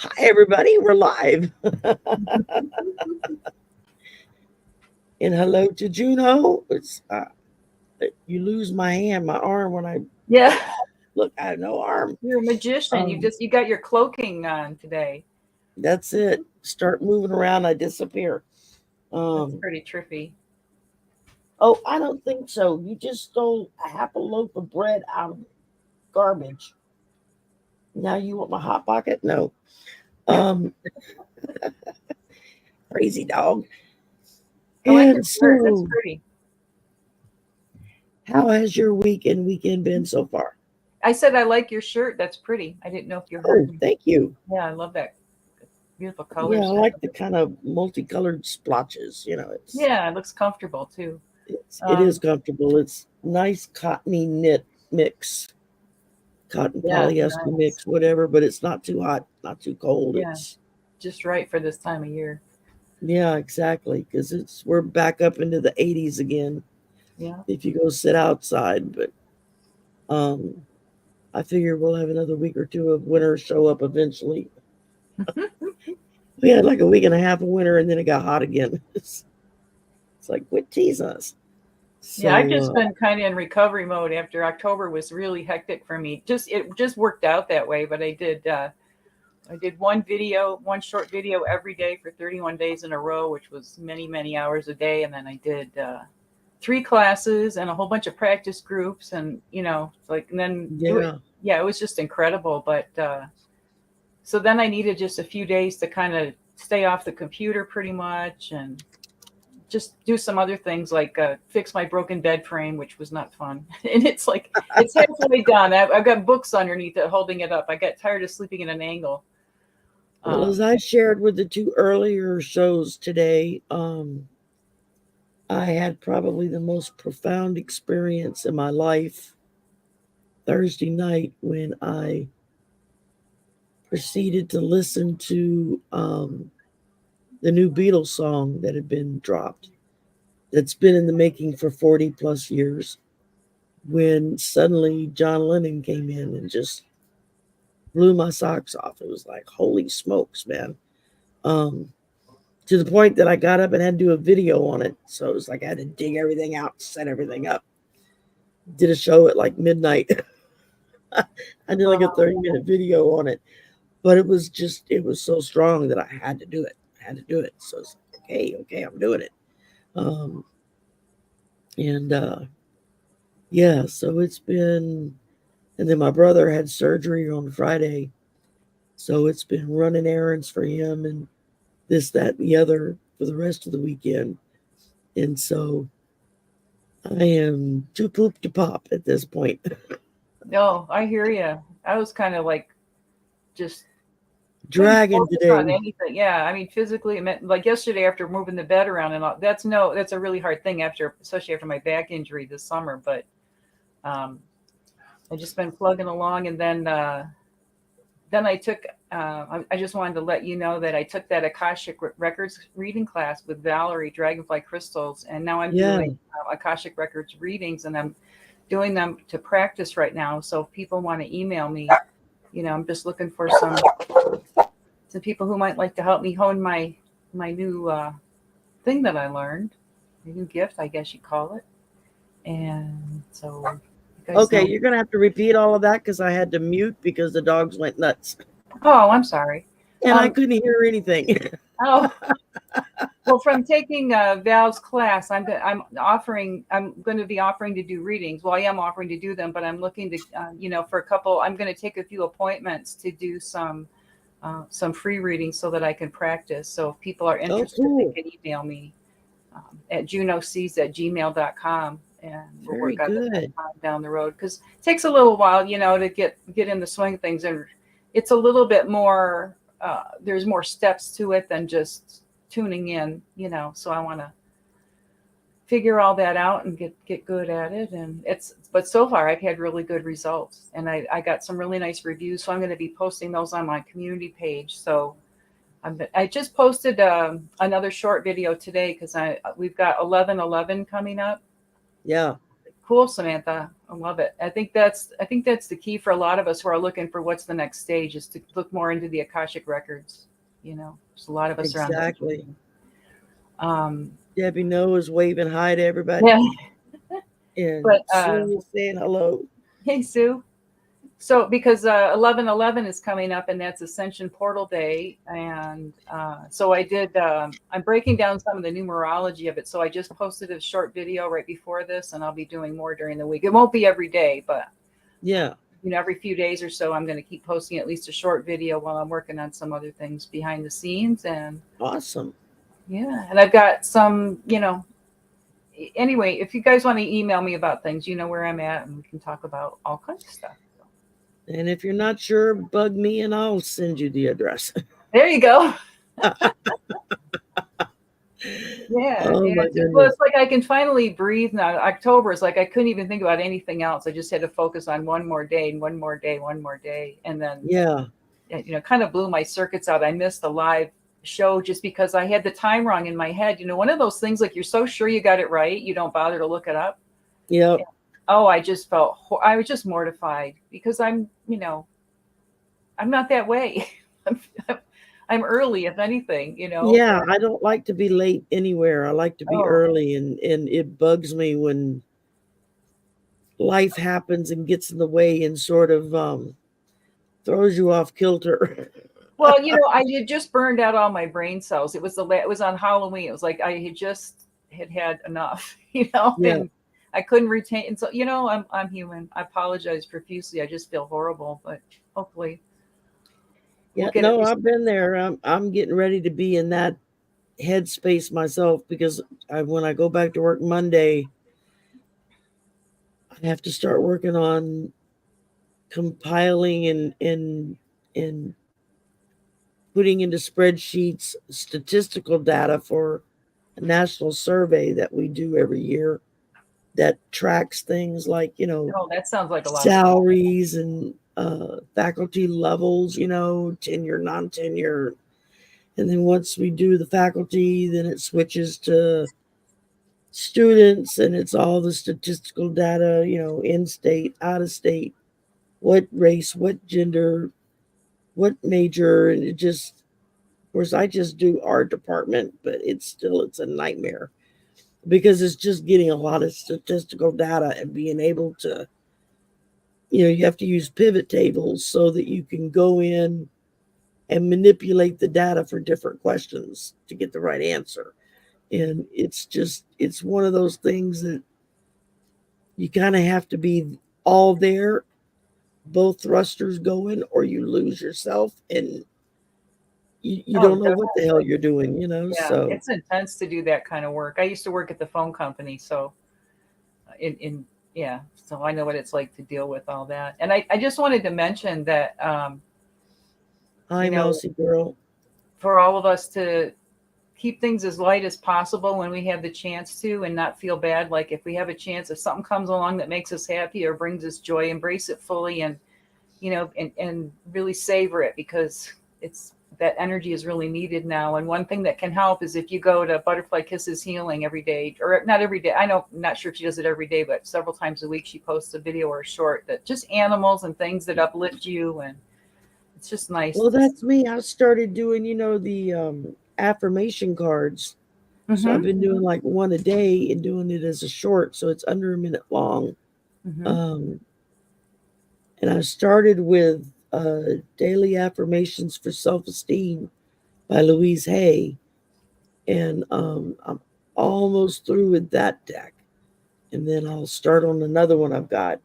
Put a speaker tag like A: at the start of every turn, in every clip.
A: Hi, everybody. We're live. And hello to Juno. You lose my hand, my arm when I
B: Yeah,
A: look. I have no arm.
B: you're a magician.
A: Um,
B: You got your cloaking on today.
A: that's it. Start moving around, I disappear.
B: That's
A: Um,
B: pretty trippy.
A: oh, I don't think so. You just stole a half a loaf of bread out of garbage. Now you want my hot pocket? No. Um, Crazy dog.
B: I like your
A: And
B: shirt. That's
A: so,
B: pretty.
A: how has your week and weekend been so far?
B: I said I like your shirt. That's pretty. I didn't know if you heard
A: Oh,
B: me.
A: thank you.
B: Yeah, I love that beautiful
A: Yeah, I
B: colors.
A: like the kind of multicolored splotches.
B: Yeah, it looks comfortable too.
A: It is
B: Um,
A: comfortable. It's nice cottony knit mix, cotton
B: yeah,
A: polyester
B: nice.
A: mix, whatever. But it's not too hot, not too cold.
B: Yeah,
A: It's
B: just right for this time of year.
A: yeah, exactly. Because we're back up into the 80s again.
B: Yeah.
A: If you go sit outside, but um, I figure we'll have another week or two of winter show up eventually. We had like a week and a half of winter, and then it got hot again. It's like quit teasing us.
B: Yeah, I've
A: So
B: just been kind of in recovery mode after October was really hectic for me. It just worked out that way, but I did one short video every day for 31 days in a row, which was many hours a day. And then I did three classes and a whole bunch of practice groups. And, and then
A: yeah.
B: yeah, it was just incredible. But so then I needed just a few days to kind of stay off the computer pretty much and just do some other things like fix my broken bed frame, which was not fun. And it's halfway done. I've got books underneath it holding it up. I got tired of sleeping at an angle.
A: Well, as
B: Um,
A: I shared with the two earlier shows today, I had probably the most profound experience in my life Thursday night when I proceeded to listen to the new Beatles song that had been dropped, that's been in the making for 40 plus years, when suddenly John Lennon came in and just blew my socks off. It was like, holy smokes, man. Um, to the point that I got up and had to do a video on it. So it was like I had to dig everything out, set everything up. Did a show at like midnight. I did like a
B: wow.
A: 30-minute video on it, but it was so strong that I had to do it. I had to do it. So it's like, okay, I'm doing it. Um, and yeah, so it's been, and then my brother had surgery on Friday. So it's been running errands for him and this, that, and the other for the rest of the weekend. And so I am too poop to pop at this point.
B: No, I hear you. I was kind of like just couldn't
A: Dragging
B: focus on
A: today.
B: anything. Yeah, I mean, physically, it meant like yesterday after moving the bed around and all. That's a really hard thing after, especially after my back injury this summer. But um, I just been plugging along, and then I took. I just wanted to let you know that I took that Akashic Records reading class with Valerie Dragonfly Crystals, and now I'm
A: Yeah.
B: doing Akashic Records readings, and I'm doing them to practice right now. So if people want to email me, I'm just looking for some people who might like to help me hone my new thing that I learned, my new gift, I guess you call it. And so you guys
A: Okay,
B: know.
A: you're going to have to repeat all of that because I had to mute because the dogs went nuts
B: Oh, I'm sorry.
A: and I
B: Um,
A: couldn't hear anything.
B: oh, well, from taking Val's class, I'm going to be offering to do readings. Well, I am offering to do them, but I'm looking to, for a couple. I'm going to take a few appointments to do some free readings so that I can practice. So if people are
A: Oh,
B: interested, they
A: cool.
B: can email me at junocs@gmail.com, and we'll
A: Very
B: work out the best
A: good.
B: time down the road because it takes a little while, to get in the swing of things, and it's a little bit more. There's more steps to it than just tuning in. So I want to figure all that out and get good at it, and but so far I've had really good results, and I got some really nice reviews, so I'm going to be posting those on my community page. So I just posted another short video today because we've got 11/11 coming up,
A: Yeah.
B: Cool, Samantha. I love it. I think that's the key for a lot of us who are looking for what's the next stage is to look more into the Akashic records. There's a lot of us around that
A: Exactly.
B: journey. Um,
A: Debbie Noah is waving hi to everybody,
B: yeah,
A: and
B: but
A: Sue is saying hello.
B: hey, Sue. So because 11/11 is coming up and that's Ascension Portal Day, and so I'm breaking down some of the numerology of it. So I just posted a short video right before this, and I'll be doing more during the week. It won't be every day, but
A: Yeah,
B: every few days or so, I'm going to keep posting at least a short video while I'm working on some other things behind the scenes. And
A: awesome.
B: yeah, and I've got some, anyway, if you guys want to email me about things, you know where I'm at, and we can talk about all kinds of stuff. So,
A: And if you're not sure, bug me and I'll send you the address.
B: there you go. Yeah,
A: Oh
B: yeah.
A: my
B: Well,
A: goodness.
B: it's like I can finally breathe now. October is like I couldn't even think about anything else. I just had to focus on one more day and one more day, one more day, and then
A: Yeah,
B: kind of blew my circuits out. I missed the live show just because I had the time wrong in my head. One of those things like you're so sure you got it right, you don't bother to look it up.
A: yep.
B: Oh, I was just mortified because I'm not that way. I'm, I'm early, if anything.
A: Yeah,
B: But
A: I don't like to be late anywhere. I like to be
B: oh,
A: early, and it bugs me when life happens and gets in the way and sort of throws you off kilter.
B: well, I had just burned out all my brain cells. It was on Halloween. It was like I had enough,
A: Yeah.
B: and I couldn't retain. And so, I'm human. I apologize profusely. I just feel horrible, but hopefully we'll
A: Yeah,
B: get it.
A: no, I've been there. I'm getting ready to be in that headspace myself because when I go back to work Monday, I have to start working on compiling and putting into spreadsheets statistical data for a national survey that we do every year that tracks things like,
B: Oh, that sounds like a lot of fun.
A: salaries and faculty levels, tenure, non tenure. And then once we do the faculty, then it switches to students and it's all the statistical data, in state, out of state, what race, what gender, what major. And it just, of course, I just do our department, but it's a nightmare because it's just getting a lot of statistical data and being able to, you have to use pivot tables so that you can go in and manipulate the data for different questions to get the right answer. And it's one of those things that you kind of have to be all there, both thrusters going, or you lose yourself and you
B: Oh,
A: don't know what the hell
B: definitely.
A: you're doing,
B: Yeah,
A: So,
B: it's intense to do that kind of work. I used to work at the phone company, so in yeah, so I know what it's like to deal with all that. And I just wanted to mention that
A: hi,
B: you know,
A: mousy girl.
B: for all of us to keep things as light as possible when we have the chance to and not feel bad. Like if we have a chance, if something comes along that makes us happy or brings us joy, embrace it fully and and really savor it because it's that energy is really needed now. And one thing that can help is if you go to Butterfly Kisses Healing every day, or not every day. I know, I'm not sure if she does it every day, but several times a week she posts a video or a short that just animals and things that uplift you. And it's just nice.
A: Well, that's me. I started doing, the affirmation cards. So I've
B: Mm-hmm.
A: been doing like one a day and doing it as a short, so it's under a minute long.
B: Mm-hmm.
A: Um, and I started with Daily Affirmations for Self Esteem by Louise Hay. And I'm almost through with that deck. And then I'll start on another one I've got.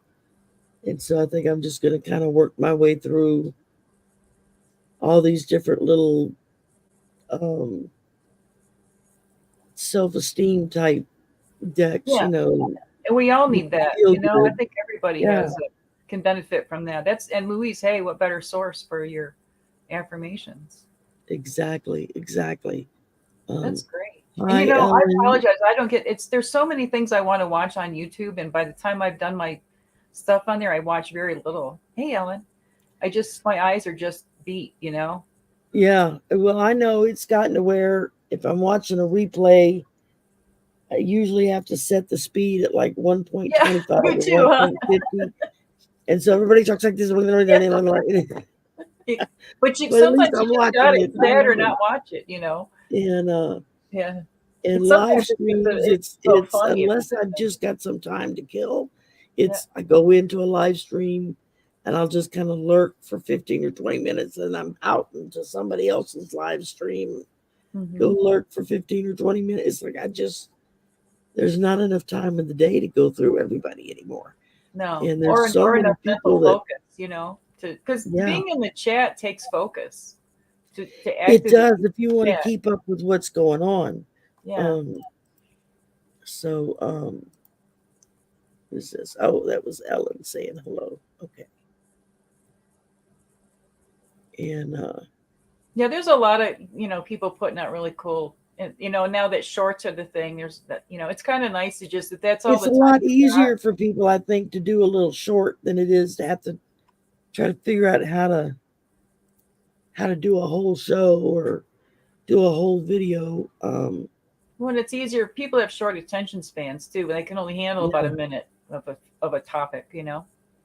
A: And so I think I'm just going to kind of work my way through all these different little um, self esteem type decks,
B: Yeah. And we all
A: make
B: need
A: you
B: that.
A: feel
B: I
A: good.
B: think everybody
A: Yeah,
B: can benefit from that. And Louise Hay, what better source for your affirmations?
A: exactly. Exactly.
B: That's
A: Um,
B: great. And
A: hi,
B: I
A: Ellen.
B: apologize. I don't get there's so many things I want to watch on YouTube, and by the time I've done my stuff on there, I watch very little. Hey Ellen. My eyes are just beat.
A: Yeah. Well, I know it's gotten to where if I'm watching a replay I usually have to set the speed at like
B: Yeah,
A: 1.25
B: me
A: or
B: too.
A: 1.50. And so everybody talks like this.
B: Yeah.
A: But
B: But you
A: at least
B: sometimes you
A: I'm
B: just
A: watching
B: gotta,
A: it,
B: it's that or not watch it,
A: And
B: Yeah.
A: in
B: It's
A: live
B: sometimes
A: streams,
B: it's so
A: it's
B: funny if
A: unless
B: it's a
A: I've
B: thing.
A: just got some time to kill,
B: Yeah.
A: it's I go into a live stream and I'll just kind of lurk for 15 or 20 minutes and I'm out into somebody else's live stream, go
B: Hmm.
A: lurk for 15 or 20 minutes. It's like there's not enough time in the day to go through everybody anymore.
B: No,
A: And there's so
B: or
A: many
B: enough mental
A: people that,
B: focus, to because
A: yeah,
B: being in the chat takes focus to
A: it
B: actively
A: does if you want to
B: chat.
A: keep up with what's going on.
B: Yeah.
A: Um, so, who's this? Oh, that was Ellen saying hello. Okay. And
B: Yeah, there's a lot of, people putting out really cool, and now that shorts are the thing, there's that, it's kind of nice to just that's all
A: it's
B: the
A: a
B: time
A: lot
B: you got.
A: easier for people, I think, to do a little short than it is to have to try to figure out how to do a whole show or do a whole video.
B: When it's easier, people have short attention spans too, but they can only handle about a
A: Yeah.
B: minute of a topic.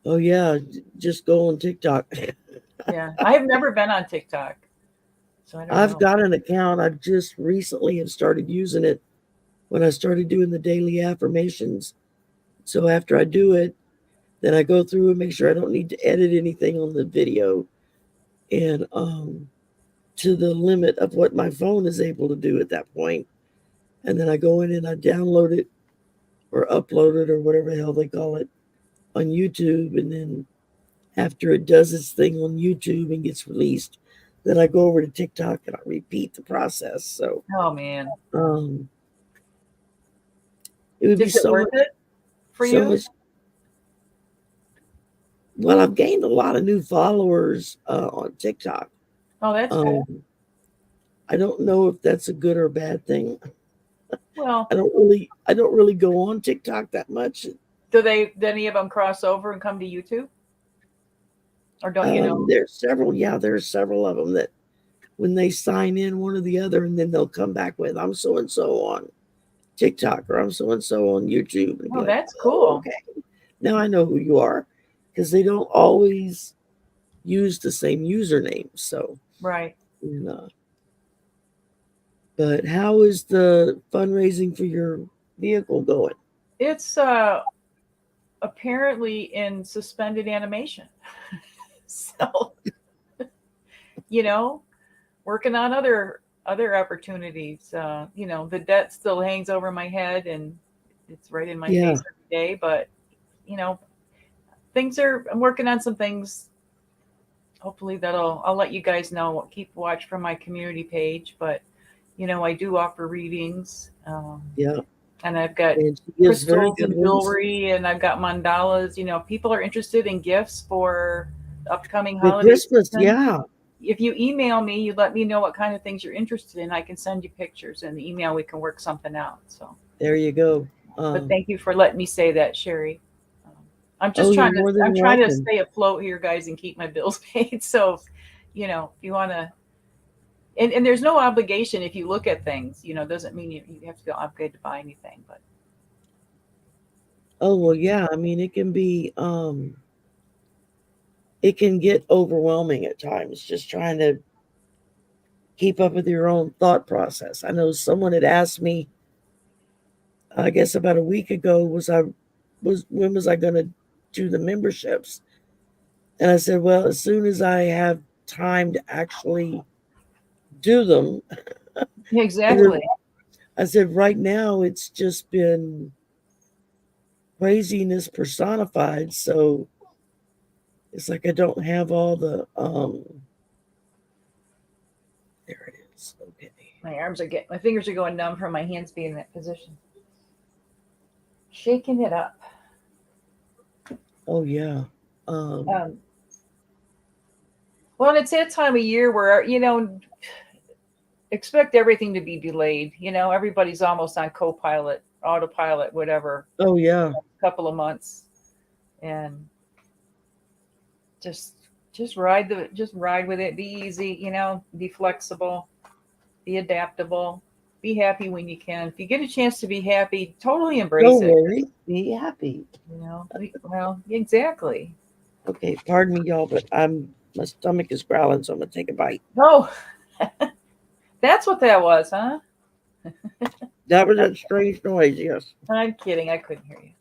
A: Oh yeah, just go on TikTok.
B: Yeah, I have never been on TikTok, so I don't
A: I've
B: know.
A: got an account. I just recently have started using it when I started doing the daily affirmations. So after I do it, then I go through and make sure I don't need to edit anything on the video and to the limit of what my phone is able to do at that point. And then I go in and I download it or upload it or whatever the hell they call it on YouTube. And then after it does its thing on YouTube and gets released, then I go over to TikTok and I repeat the process. So
B: Oh man,
A: um, it would be
B: is it worth it for
A: so
B: you?
A: much. Well, I've gained a lot of new followers on TikTok.
B: Oh, that's good.
A: Um, I don't know if that's a good or bad thing.
B: Well,
A: I don't really go on TikTok that much.
B: do any of them cross over and come to YouTube, or don't you know?
A: There's several, yeah, there's several of them that when they sign in one or the other, and then they'll come back with I'm so and so on TikTok or I'm so and so on YouTube, and be
B: Oh,
A: like,
B: that's
A: oh,
B: cool.
A: okay, now I know who you are, because they don't always use the same username. So,
B: Right.
A: you know. But how is the fundraising for your vehicle going?
B: It's apparently in suspended animation. So, you know, working on other opportunities. The debt still hangs over my head and it's right in my
A: Yeah,
B: face every day, but you know, I'm working on some things. Hopefully I'll let you guys know. Keep watch from my community page, but I do offer readings.
A: yeah,
B: And I've got
A: and she gives very
B: crystals
A: good
B: and
A: ones
B: jewelry, and I've got mandalas. People are interested in gifts for the upcoming
A: for
B: holiday
A: Christmas.
B: season.
A: Yeah,
B: If you email me, you let me know what kind of things you're interested in. I can send you pictures in the email. We can work something out. So,
A: there you go.
B: but thank you for letting me say that, Sherry. Um,
A: Oh, you're more
B: I'm
A: than
B: trying to
A: welcome.
B: stay afloat here, guys, and keep my bills paid. So, if you want to, and there's no obligation if you look at things. Doesn't mean you have to feel obligated to buy anything, but.
A: Oh well, yeah. I mean, it can get overwhelming at times just trying to keep up with your own thought process. I know someone had asked me, I guess about a week ago, was when was I going to do the memberships? And I said, well, as soon as I have time to actually do them.
B: Yeah,
A: And
B: exactly.
A: I said, right now it's just been craziness personified. So it's like I don't have all the there it is. Okay.
B: My fingers are going numb from my hands being in that position. Shaking it up.
A: Oh yeah. Um
B: Um, well, it's that time of year where, expect everything to be delayed. Everybody's almost on co-pilot, autopilot, whatever,
A: oh yeah.
B: couple of months. And just just ride with it. Be easy, be flexible, be adaptable. be happy when you can. If you get a chance to be happy, totally embrace
A: Don't
B: it.
A: worry. Be happy.
B: Well, exactly.
A: Okay, pardon me, y'all, but my stomach is growling, so I'm gonna take a bite.
B: Oh, that's what that was, huh?
A: That was that strange noise, yes.
B: I'm kidding. I couldn't hear you.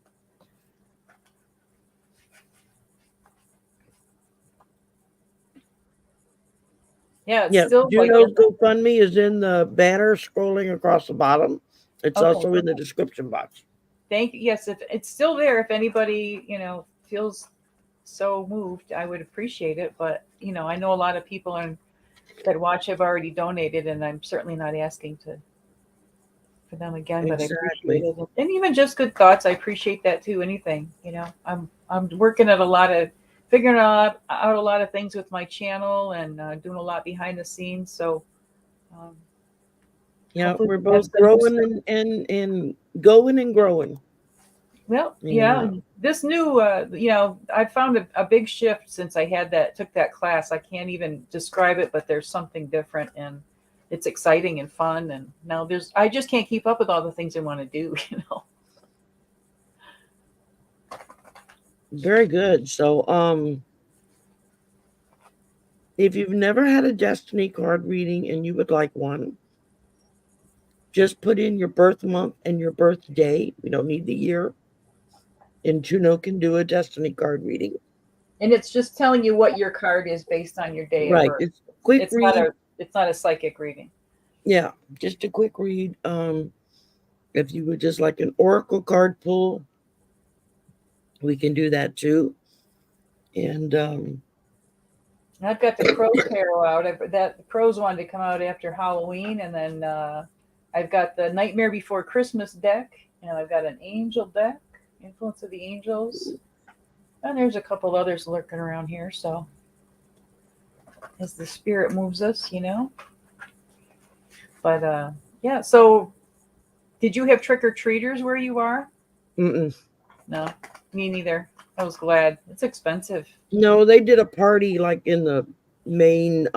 B: Yeah, it's
A: Yeah,
B: still like
A: Juno's GoFundMe is in the banner scrolling across the bottom. It's
B: okay.
A: also in the description box.
B: Thank you. Yes, if it's still there, if anybody feels so moved, I would appreciate it. But I know a lot of people that watch have already donated, and I'm certainly not asking for them again. But I appreciate
A: Exactly.
B: it, and even just good thoughts, I appreciate that too. Anything, I'm working at a lot of figuring out a lot of things with my channel and doing a lot behind the scenes. So um,
A: Yeah,
B: hopefully,
A: we're
B: we have
A: both
B: some new
A: growing
B: stuff.
A: and going and growing.
B: Well,
A: And
B: yeah, this new, I found a big shift since I took that class. I can't even describe it, but there's something different, and it's exciting and fun. And now I just can't keep up with all the things I want to do.
A: very good. So, if you've never had a destiny card reading and you would like one, just put in your birth month and your birthday. We don't need the year. And Juno can do a destiny card reading.
B: And it's just telling you what your card is based on your day of
A: Right.
B: birth.
A: It's a quick
B: It's not
A: read.
B: a psychic reading.
A: Yeah, just a quick read. If you would just like an oracle card pull, we can do that too. And
B: I've got the crow tarot out. The crows wanted to come out after Halloween, and then I've got the Nightmare Before Christmas deck, and I've got an angel deck, Influence of the Angels, and there's a couple others lurking around here. So as the spirit moves us. But yeah. So did you have trick or treaters where you are?
A: mm-mm.
B: No, me neither. I was glad. It's expensive.
A: No, they did a party like in the main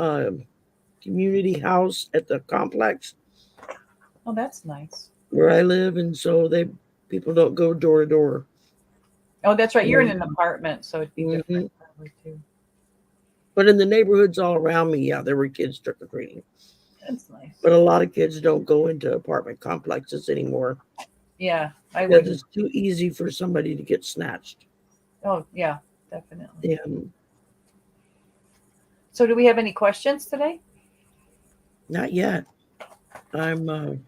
A: community house at the complex
B: Oh, that's nice.
A: where I live, and so people don't go door to door.
B: Oh, that's right. You're in
A: And,
B: an apartment, so it'd be different
A: mhm.
B: probably too.
A: But in the neighborhoods all around me, yeah, there were kids trick or treating.
B: That's nice.
A: But a lot of kids don't go into apartment complexes anymore
B: Yeah, I
A: because
B: wouldn't.
A: it's too easy for somebody to get snatched.
B: Oh, yeah, definitely.
A: And
B: So, do we have any questions today?
A: not yet. I'm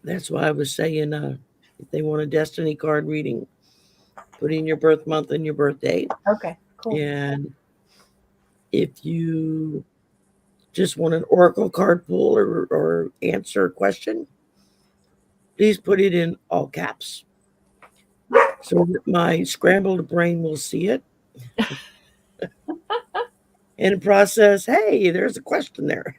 A: That's why I was saying if they want a destiny card reading, put in your birth month and your birth date.
B: Okay, cool.
A: And if you just want an oracle card pull or answer a question, please put it in all caps so that my scrambled brain will see it and process, hey, there's a question there.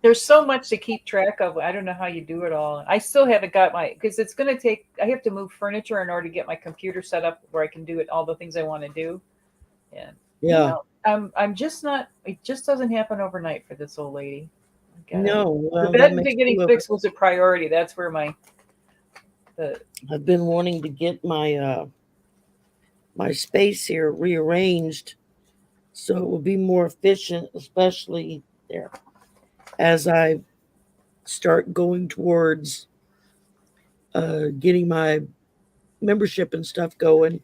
B: There's so much to keep track of. I don't know how you do it all. I still haven't got because it's going to take. I have to move furniture in order to get my computer set up where I can do all the things I want to do. And
A: Yeah.
B: I'm just not. It just doesn't happen overnight for this old lady. I gotta.
A: No,
B: The
A: well, that
B: bed
A: makes
B: getting
A: two of us.
B: fixed was a priority. That's where the
A: I've been wanting to get my space here rearranged so it will be more efficient, especially there as I start going towards getting my membership and stuff going.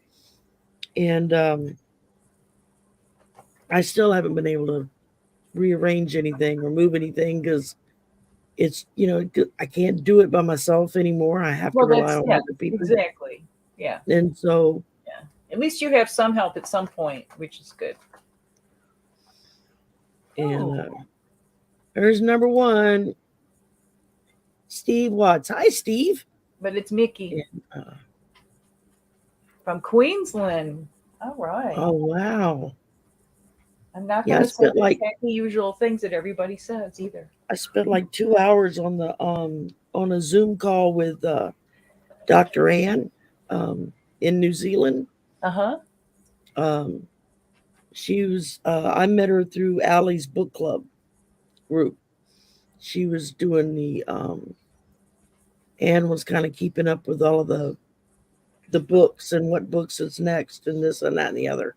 A: And I still haven't been able to rearrange anything or move anything because I can't do it by myself anymore. I have to
B: well,
A: rely
B: that's
A: on
B: yeah,
A: other people.
B: exactly. Yeah,
A: And so,
B: yeah. At least you have some help at some point, which is good. Oh,
A: and there's number one, Steve Watts. Hi, Steve.
B: but it's Mickey
A: And,
B: from Queensland. All right.
A: oh, wow.
B: I'm not
A: Yeah,
B: going to say the tacky usual things that everybody says either.
A: I spent like 2 hours on a Zoom call with Dr. Ann um, in New Zealand.
B: Uh huh.
A: Um, She was. I met her through Allie's book club group. She was doing the. Anne was kind of keeping up with all of the books and what books is next and this and that and the other.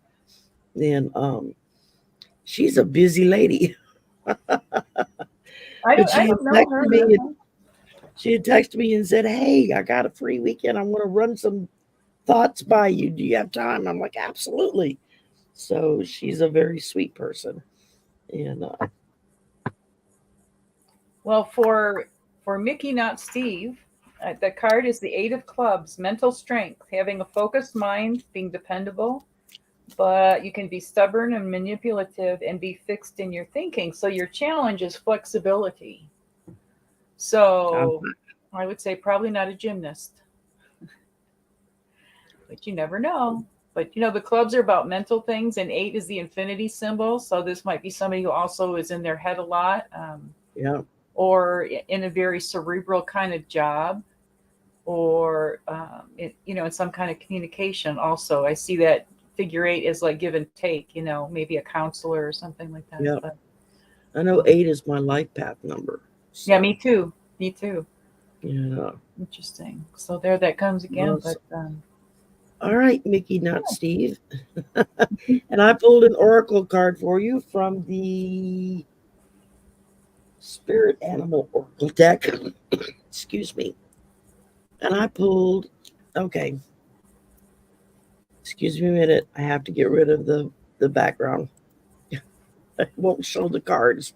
A: And she's a busy lady. But
B: I
A: she had
B: don't know
A: texted me
B: her.
A: and she had texted me and said, "Hey, I got a free weekend. I want to run some thoughts by you. Do you have time?" I'm like, "Absolutely." So she's a very sweet person. And
B: Well, for Mickey, not Steve, the card is the Eight of Clubs, mental strength, having a focused mind, being dependable, but you can be stubborn and manipulative and be fixed in your thinking. So your challenge is flexibility.
A: I'm,
B: So I would say probably not a gymnast, but you never know. But the clubs are about mental things, and eight is the infinity symbol. So this might be somebody who also is in their head a lot,
A: yeah,
B: or in a very cerebral kind of job, or in some kind of communication. Also, I see that figure eight is like give and take. Maybe a counselor or something like that.
A: yeah.
B: But
A: I know 8 is my life path number.
B: yeah,
A: So,
B: me too. Me too.
A: yeah.
B: Interesting. So there that comes again. But
A: Awesome. All right, Mickey, not Steve. And I pulled an oracle card for you from the Spirit Animal Oracle deck. Excuse me. And I pulled, okay, excuse me a minute. I have to get rid of the background. I won't show the cards.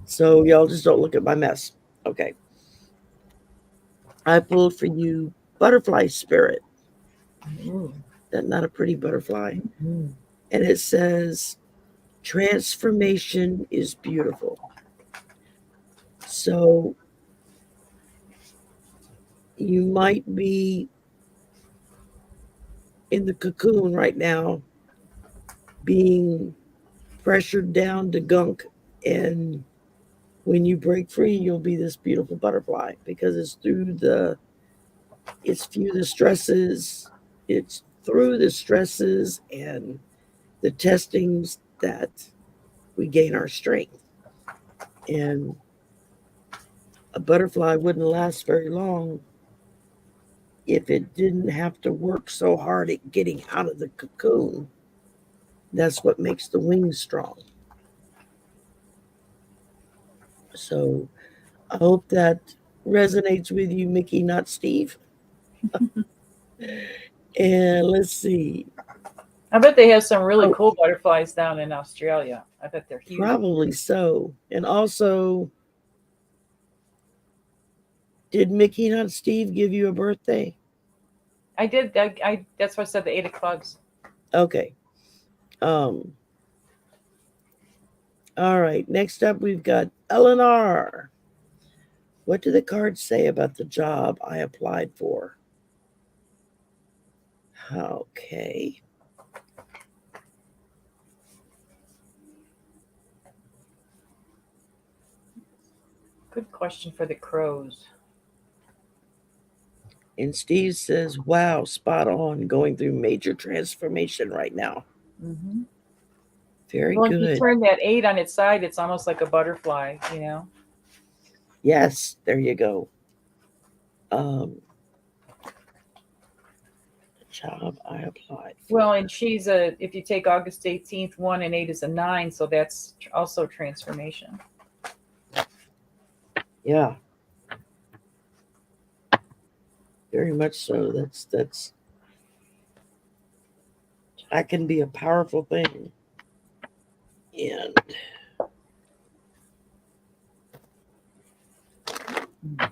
A: So y'all just don't look at my mess. Okay. I pulled for you Butterfly Spirit.
B: ooh,
A: That's not a pretty butterfly.
B: mm,
A: And it says, transformation is beautiful. So you might be in the cocoon right now, being pressured down to gunk. And when you break free, you'll be this beautiful butterfly because it's through the stresses, it's through the stresses and the testings that we gain our strength. And a butterfly wouldn't last very long if it didn't have to work so hard at getting out of the cocoon. That's what makes the wings strong. So I hope that resonates with you, Mickey, not Steve. And let's see.
B: I bet they have some really
A: Oh,
B: cool butterflies down in Australia. I bet they're huge.
A: probably so. And also, did Mickey, not Steve, give you a birthday?
B: I did. I That's why I said the Eight of Clubs.
A: Okay. Um. All right. Next up, we've got Eleanor. What do the cards say about the job I applied for? Okay.
B: Good question for the crows.
A: And Steve says, wow, spot on, going through major transformation right now.
B: Hmm.
A: Very
B: Well, if you
A: good.
B: turn that eight on its side, it's almost like a butterfly.
A: Yes, there you go. Um, the job I applied for.
B: Well, and if you take August 18th, 1 and 8 is a 9, so that's also transformation.
A: Yeah, very much so. That can be a powerful thing. And all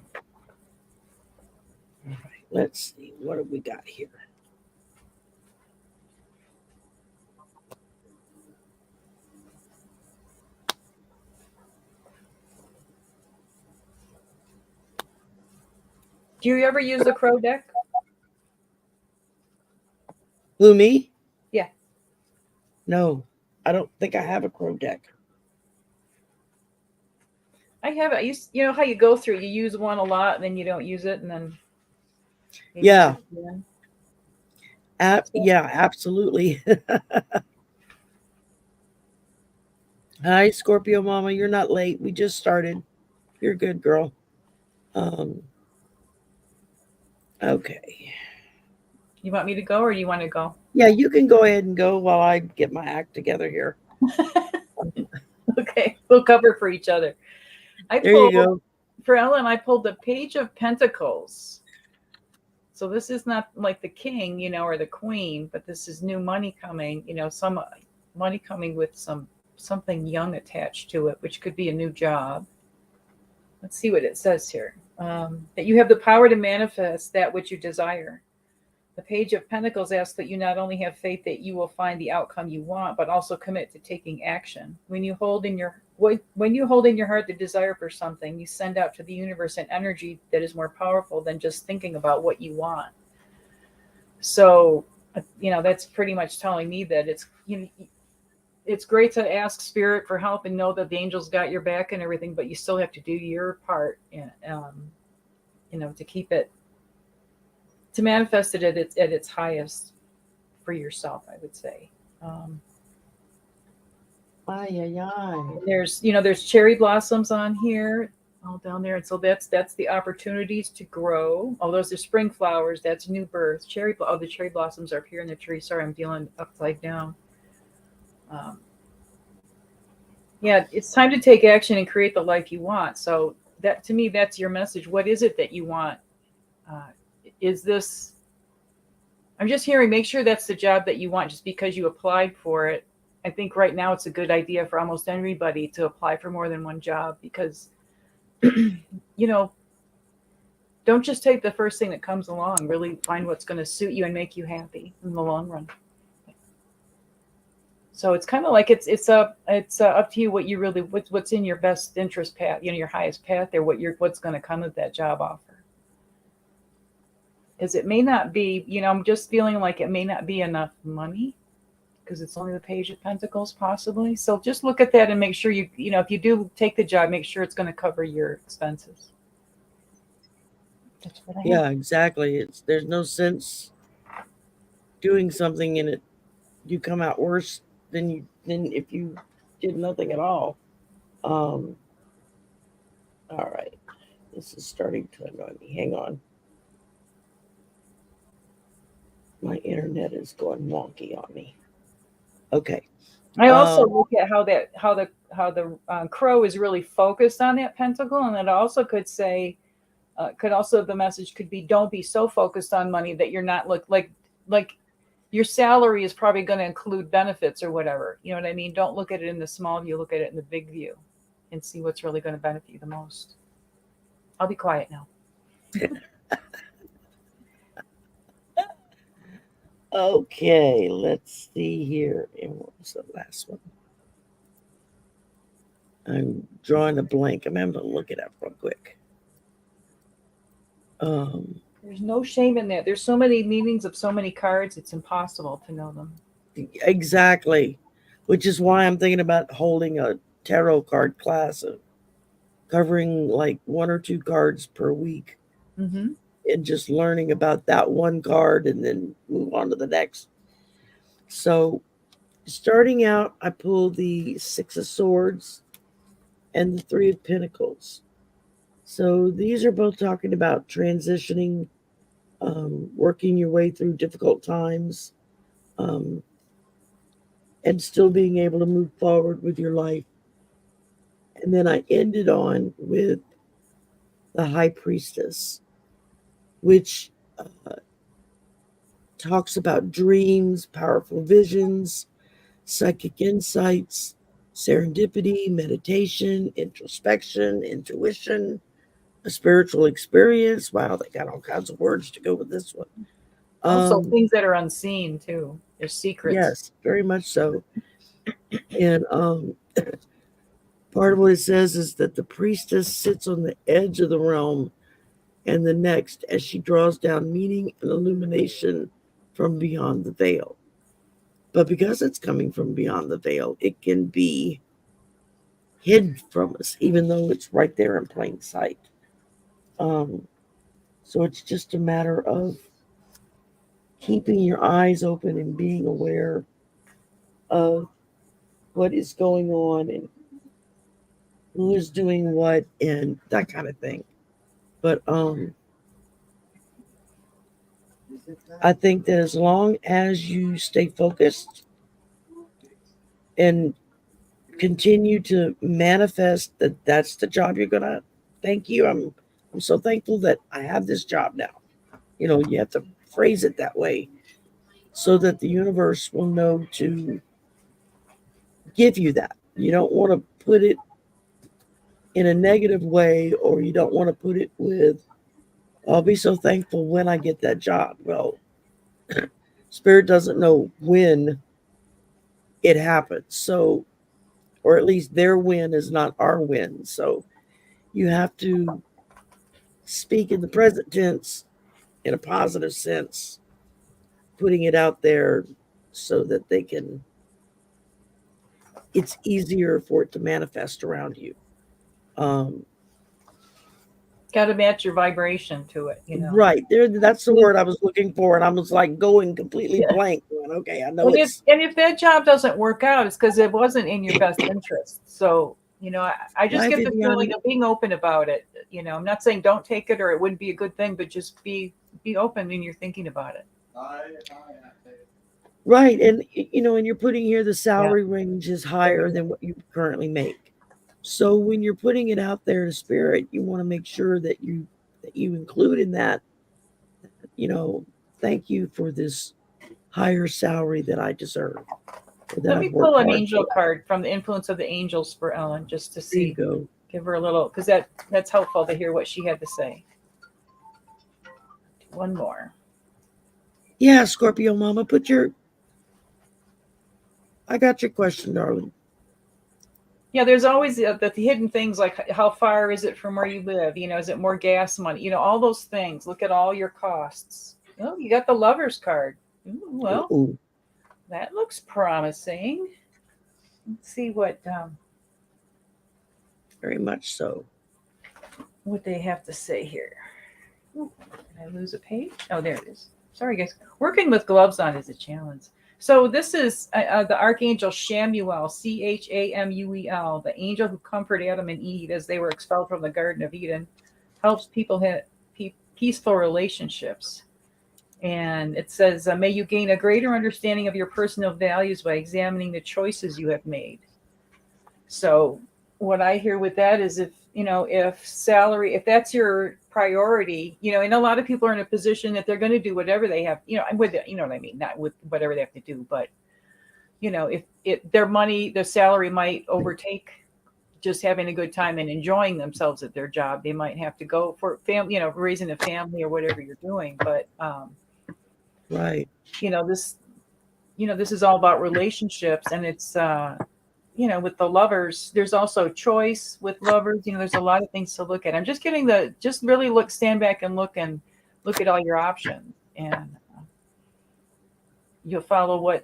A: right, let's see, what have we got here?
B: Do you ever use the crow deck?
A: Who, me?
B: Yeah,
A: No, I don't think I have a crow deck.
B: I have it. You know how you go through, you use one a lot, and then you don't use it, and then you use
A: Yeah,
B: it again. So,
A: yeah, absolutely. Hi, Scorpio Mama. You're not late. We just started. You're good, girl. Um, okay.
B: You want me to go or do you want to go?
A: Yeah, you can go ahead and go while I get my act together here.
B: Okay, we'll cover for each other. I
A: There you
B: pulled
A: go.
B: for Ellen. I pulled the Page of Pentacles. So this is not like the king, or the queen, but this is new money coming. Some money coming with something young attached to it, which could be a new job. Let's see what it says here. That you have the power to manifest that which you desire. The Page of Pentacles asks that you not only have faith that you will find the outcome you want, but also commit to taking action. When you hold in your heart the desire for something, you send out to the universe an energy that is more powerful than just thinking about what you want. So, that's pretty much telling me that it's great to ask spirit for help and know that the angels got your back and everything, but you still have to do your part, to keep it, to manifest it at its highest for yourself, I would say. Um,
A: Ay, ay, ay.
B: there's cherry blossoms on here, all down there, and so that's the opportunities to grow. Oh, those are spring flowers. That's new birth. The cherry blossoms are up here in the tree. Sorry, I'm dealing upside down. Um, yeah, it's time to take action and create the life you want. So that, to me, that's your message. What is it that you want? Uh, is this? I'm just hearing. Make sure that's the job that you want. Just because you applied for it, I think right now it's a good idea for almost anybody to apply for more than one job because, you know, don't just take the first thing that comes along. Really find what's going to suit you and make you happy in the long run. So it's kind of like it's up to you what you really what's in your best interest path, your highest path there, what's going to come of that job offer. Because it may not be, I'm just feeling like it may not be enough money because it's only the Page of Pentacles possibly. So just look at that and make sure if you do take the job, make sure it's going to cover your expenses. That's what I have.
A: Yeah, exactly. There's no sense doing something and you come out worse than if you did nothing at all. Um, all right. This is starting to annoy me. Hang on. My internet is going wonky on me. Okay.
B: I also
A: Um,
B: look at how the crow is really focused on that pentacle, and it also could also the message could be don't be so focused on money that you're not like your salary is probably going to include benefits or whatever. You know what I mean? Don't look at it in the small view, look at it in the big view and see what's really going to benefit you the most. I'll be quiet now.
A: okay, let's see here. And what was the last one? I'm drawing a blank. I'm having to look it up real quick. Um,
B: There's no shame in that. There's so many meanings of so many cards, it's impossible to know them.
A: exactly. Which is why I'm thinking about holding a tarot card class of covering like one or two cards per week
B: Mm-hmm.
A: and just learning about that one card and then move on to the next. So, starting out, I pulled the Six of Swords and the Three of Pentacles. So, these are both talking about transitioning, working your way through difficult times, um, and still being able to move forward with your life. And then I ended on with the High Priestess, which talks about dreams, powerful visions, psychic insights, serendipity, meditation, introspection, intuition, a spiritual experience. Wow, they got all kinds of words to go with this one.
B: Also,
A: Um,
B: things that are unseen too. There's secrets.
A: yes, very much so. And part of what it says is that the priestess sits on the edge of the realm and the next as she draws down meaning and illumination from beyond the veil. But because it's coming from beyond the veil, it can be hidden from us, even though it's right there in plain sight. Um, so it's just a matter of keeping your eyes open and being aware of what is going on and who is doing what and that kind of thing. But I think that as long as you stay focused and continue to manifest that that's the job you're gonna, thank you. I'm so thankful that I have this job now. You know, you have to phrase it that way so that the universe will know to give you that. You don't want to put it in a negative way, or you don't want to put it with, I'll be so thankful when I get that job. Well, spirit doesn't know when it happens. So, or at least their win is not our win. So you have to speak in the present tense in a positive sense, putting it out there so that they can, it's easier for it to manifest around you. Um,
B: Got to match your vibration to it, you know.
A: right there, that's the word I was looking for, and I was like going completely
B: Yeah.
A: blank. Going, okay, I know it's
B: And if that job doesn't work out, it's because it wasn't in your best interest. So, you know, I just
A: right,
B: get the feeling
A: Vivian.
B: of being open about it. You know, I'm not saying don't take it or it wouldn't be a good thing, but just be open when you're thinking about it.
A: Right, and you know, and you're putting here the
B: Yeah.
A: salary range is higher than what you currently make. So when you're putting it out there to spirit, you want to make sure that you include in that, you know, thank you for this higher salary that I deserve or that
B: Let
A: I've
B: me pull
A: worked
B: an
A: hard
B: angel
A: for.
B: card from the influence of the angels for Ellen just to
A: There you
B: see,
A: go.
B: give her a little, because that's helpful to hear what she had to say. One more.
A: Yeah, Scorpio Mama, put your, I got your question, darling.
B: Yeah, there's always the hidden things like how far is it from where you live? You know, is it more gas money? You know, all those things. Look at all your costs. Oh, you got the lover's card. Ooh, well,
A: Ooh,
B: that looks promising. Let's see
A: very much so.
B: what they have to say here. Ooh, did I lose a page? Oh, there it is. Sorry, guys. Working with gloves on is a challenge. So this is the archangel Shamuel, Chamuel, the angel who comforted Adam and Eve as they were expelled from the Garden of Eden, helps people have peaceful relationships. And it says, may you gain a greater understanding of your personal values by examining the choices you have made. So what I hear with that is if, you know, if salary, if that's your priority, you know, and a lot of people are in a position that they're going to do whatever they have, you know, with it, you know what I mean? Not with whatever they have to do, but you know, if their money, their salary might overtake just having a good time and enjoying themselves at their job. They might have to go for family, you know, raising a family or whatever you're doing. But,
A: Right.
B: you know, this is all about relationships and it's, you know, with the lovers, there's also choice with lovers. You know, there's a lot of things to look at. I'm just getting just really stand back and look at all your options, and you'll follow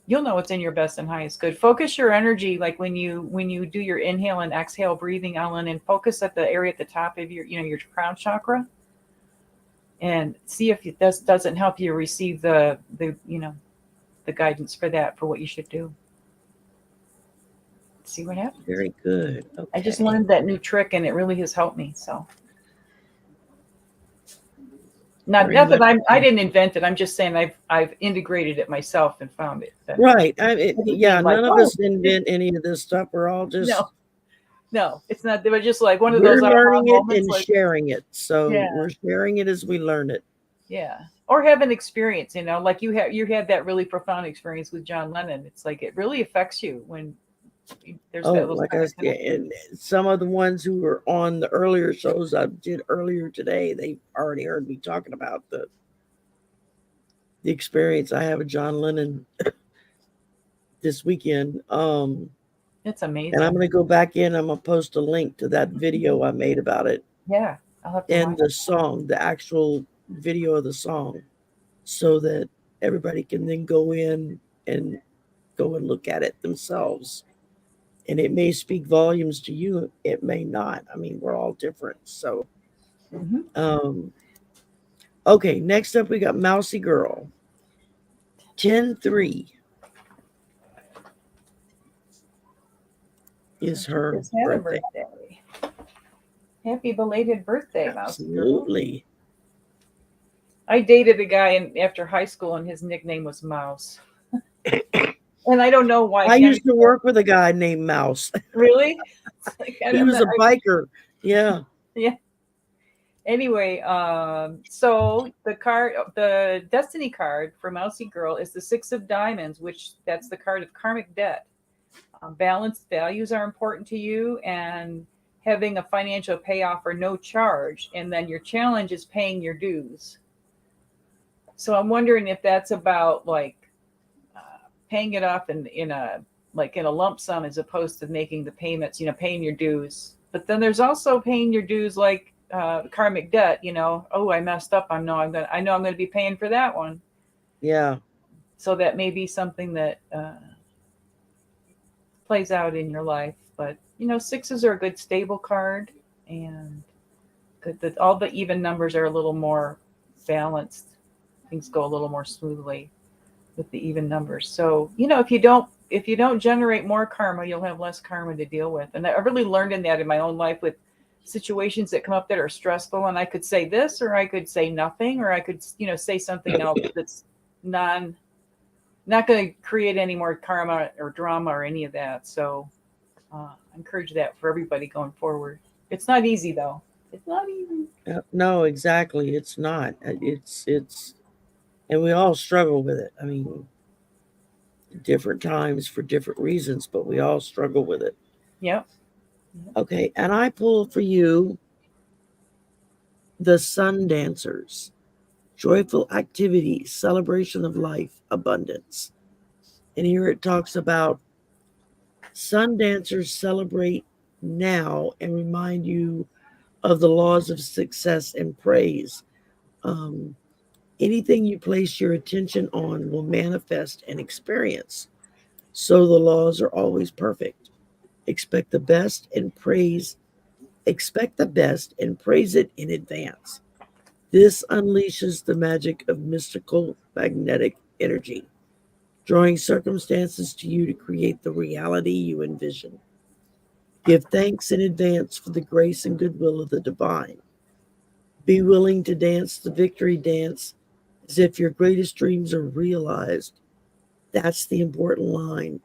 B: you'll know what's in your best and highest good. Focus your energy, like when you do your inhale and exhale breathing, Ellen, and focus at the area at the top of your, you know, your crown chakra, and see if this doesn't help you receive you know, the guidance for that, for what you should do. See what happens.
A: Very good.
B: I just
A: Okay.
B: learned that new trick and it really has helped me. So not
A: Very
B: not that
A: much
B: I
A: so.
B: didn't invent it. I'm just saying I've integrated it myself and found it beneficial.
A: Right.
B: I didn't
A: Yeah,
B: mean like,
A: none of
B: oh,
A: us invent any of this stuff. We're all just,
B: no, no, it's not. They were just like one of those
A: we're
B: aha
A: learning it
B: moments,
A: and
B: like,
A: sharing it. So
B: yeah,
A: we're sharing it as we learn it.
B: yeah, or have an experience. You know, like you had that really profound experience with John Lennon. It's like it really affects you when there's
A: Oh,
B: that those
A: like
B: kind
A: I
B: of
A: said,
B: connections.
A: and some of the ones who were on the earlier shows I did earlier today, they already heard me talking about the experience I have with John Lennon this weekend.
B: It's
A: And I'm
B: amazing.
A: gonna go back in. I'm gonna post a link to that video I made about it
B: Yeah, I'll have to
A: and
B: watch.
A: the song, the actual video of the song, so that everybody can then and go and look at it themselves. And it may speak volumes to you, it may not. I mean, we're all different. So,
B: Mm-hmm.
A: um, okay, next up we got Mousy Girl 10-3. is
B: So she
A: her
B: just had a
A: birthday.
B: birthday. Happy belated birthday, Mousy Girl.
A: Absolutely.
B: I dated a guy after high school, and his nickname was Mouse. And I don't know why.
A: I
B: He
A: used to work with a guy named Mouse.
B: really. It's like,
A: He was a biker. Yeah.
B: yeah. Anyway, so the destiny card for Mousy Girl is the Six of Diamonds, which that's the card of karmic debt. Balanced values are important to you, and having a financial payoff or no charge, and then your challenge is paying your dues. So I'm wondering if that's about like paying it off in a like in a lump sum as opposed to making the payments, paying your dues. But then there's also paying your dues like karmic debt, oh, I messed up. I know I'm gonna be paying for that one.
A: Yeah.
B: So that may be something that plays out in your life. But sixes are a good stable card, and good that all the even numbers are a little more balanced. Things go a little more smoothly with the even numbers. So, if you don't generate more karma, you'll have less karma to deal with. And I really learned in that in my own life with situations that come up that are stressful. And I could say this, or I could say nothing, or I could, say something else that's not going to create any more karma or drama or any of that. So I encourage that for everybody going forward. It's not easy though. It's not easy.
A: No, exactly. It's not. And we all struggle with it. I mean, different times for different reasons, but we all struggle with it.
B: Yep.
A: Okay. And I pulled for you the Sun Dancers, joyful activity, celebration of life, abundance. And here it talks about sun dancers celebrate now and remind you of the laws of success and praise. Um, Anything you place your attention on will manifest and experience. So the laws are always perfect. Expect the best and praise. Expect the best and praise it in advance. This unleashes the magic of mystical magnetic energy, drawing circumstances to you to create the reality you envision. Give thanks in advance for the grace and goodwill of the divine. Be willing to dance the victory dance as if your greatest dreams are realized. That's the important line.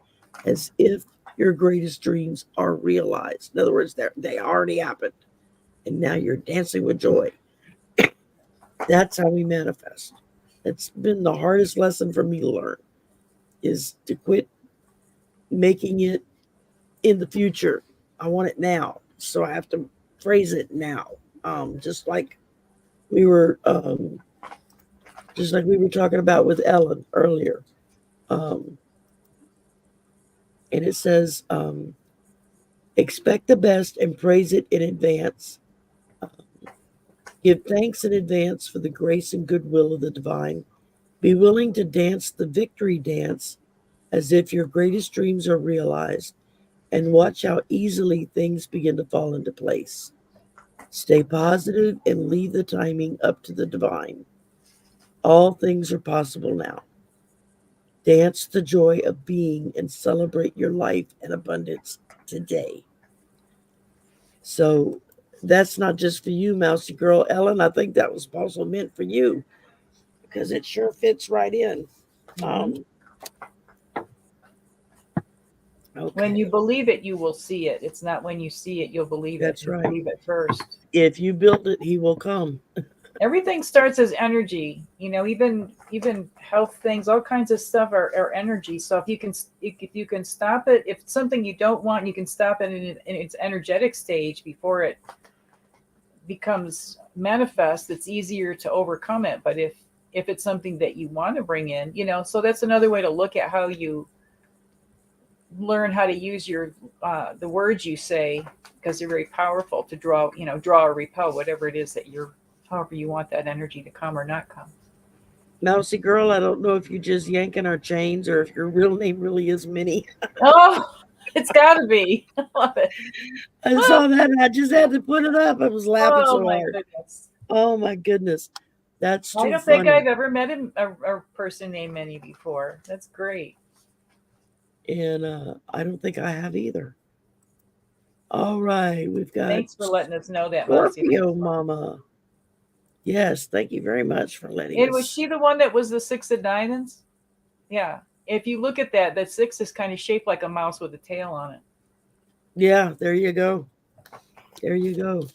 A: As if your greatest dreams are realized. In other words, they already happened. And now you're dancing with joy. That's how we manifest. It's been the hardest lesson for me to learn is to quit making it in the future. I want it now. So I have to phrase it now. Just like we were talking about with Ellen earlier. Um, and it says, expect the best and praise it in advance. Um, Give thanks in advance for the grace and goodwill of the divine. Be willing to dance the victory dance as if your greatest dreams are realized, and watch how easily things begin to fall into place. Stay positive and leave the timing up to the divine. All things are possible now. Dance the joy of being and celebrate your life and abundance today. So that's not just for you, Mousy Girl. Ellen, I think that was also meant for you because it sure fits right in.
B: Mm-hmm. When you
A: Okay,
B: believe it, you will see it. It's not when you see it, you'll believe it.
A: that's
B: You
A: right.
B: believe it first.
A: If you build it, he will come.
B: Everything starts as energy. Even health things, all kinds of stuff are energy. So if you can stop it, if it's something you don't want, you can stop it in its energetic stage before it becomes manifest. It's easier to overcome it. But if it's something that you want to bring in, so that's another way to look at how you learn how to use your the words you say, because they're very powerful to draw or repel whatever it is that you're, however you want that energy to come or not come.
A: Mousy Girl, I don't know if you're just yanking our chains or if your real name really is Minnie.
B: Oh, it's got to be. I love it.
A: I saw that and I just had to put it up. I was laughing
B: Oh
A: so
B: my
A: hard.
B: goodness.
A: Oh my goodness. That's
B: I
A: too
B: don't think
A: funny.
B: I've ever met a person named Minnie before. That's great.
A: And I don't think I have either. All right, we've got
B: Thanks for letting us know that, Marcy.
A: Scorpio Mama. Yes, thank you very much for letting
B: And was
A: us.
B: she the one that was the six of diamonds? Yeah. If you look at that, that six is kind of shaped like a mouse with a tail on it.
A: Yeah, there you go. There you go.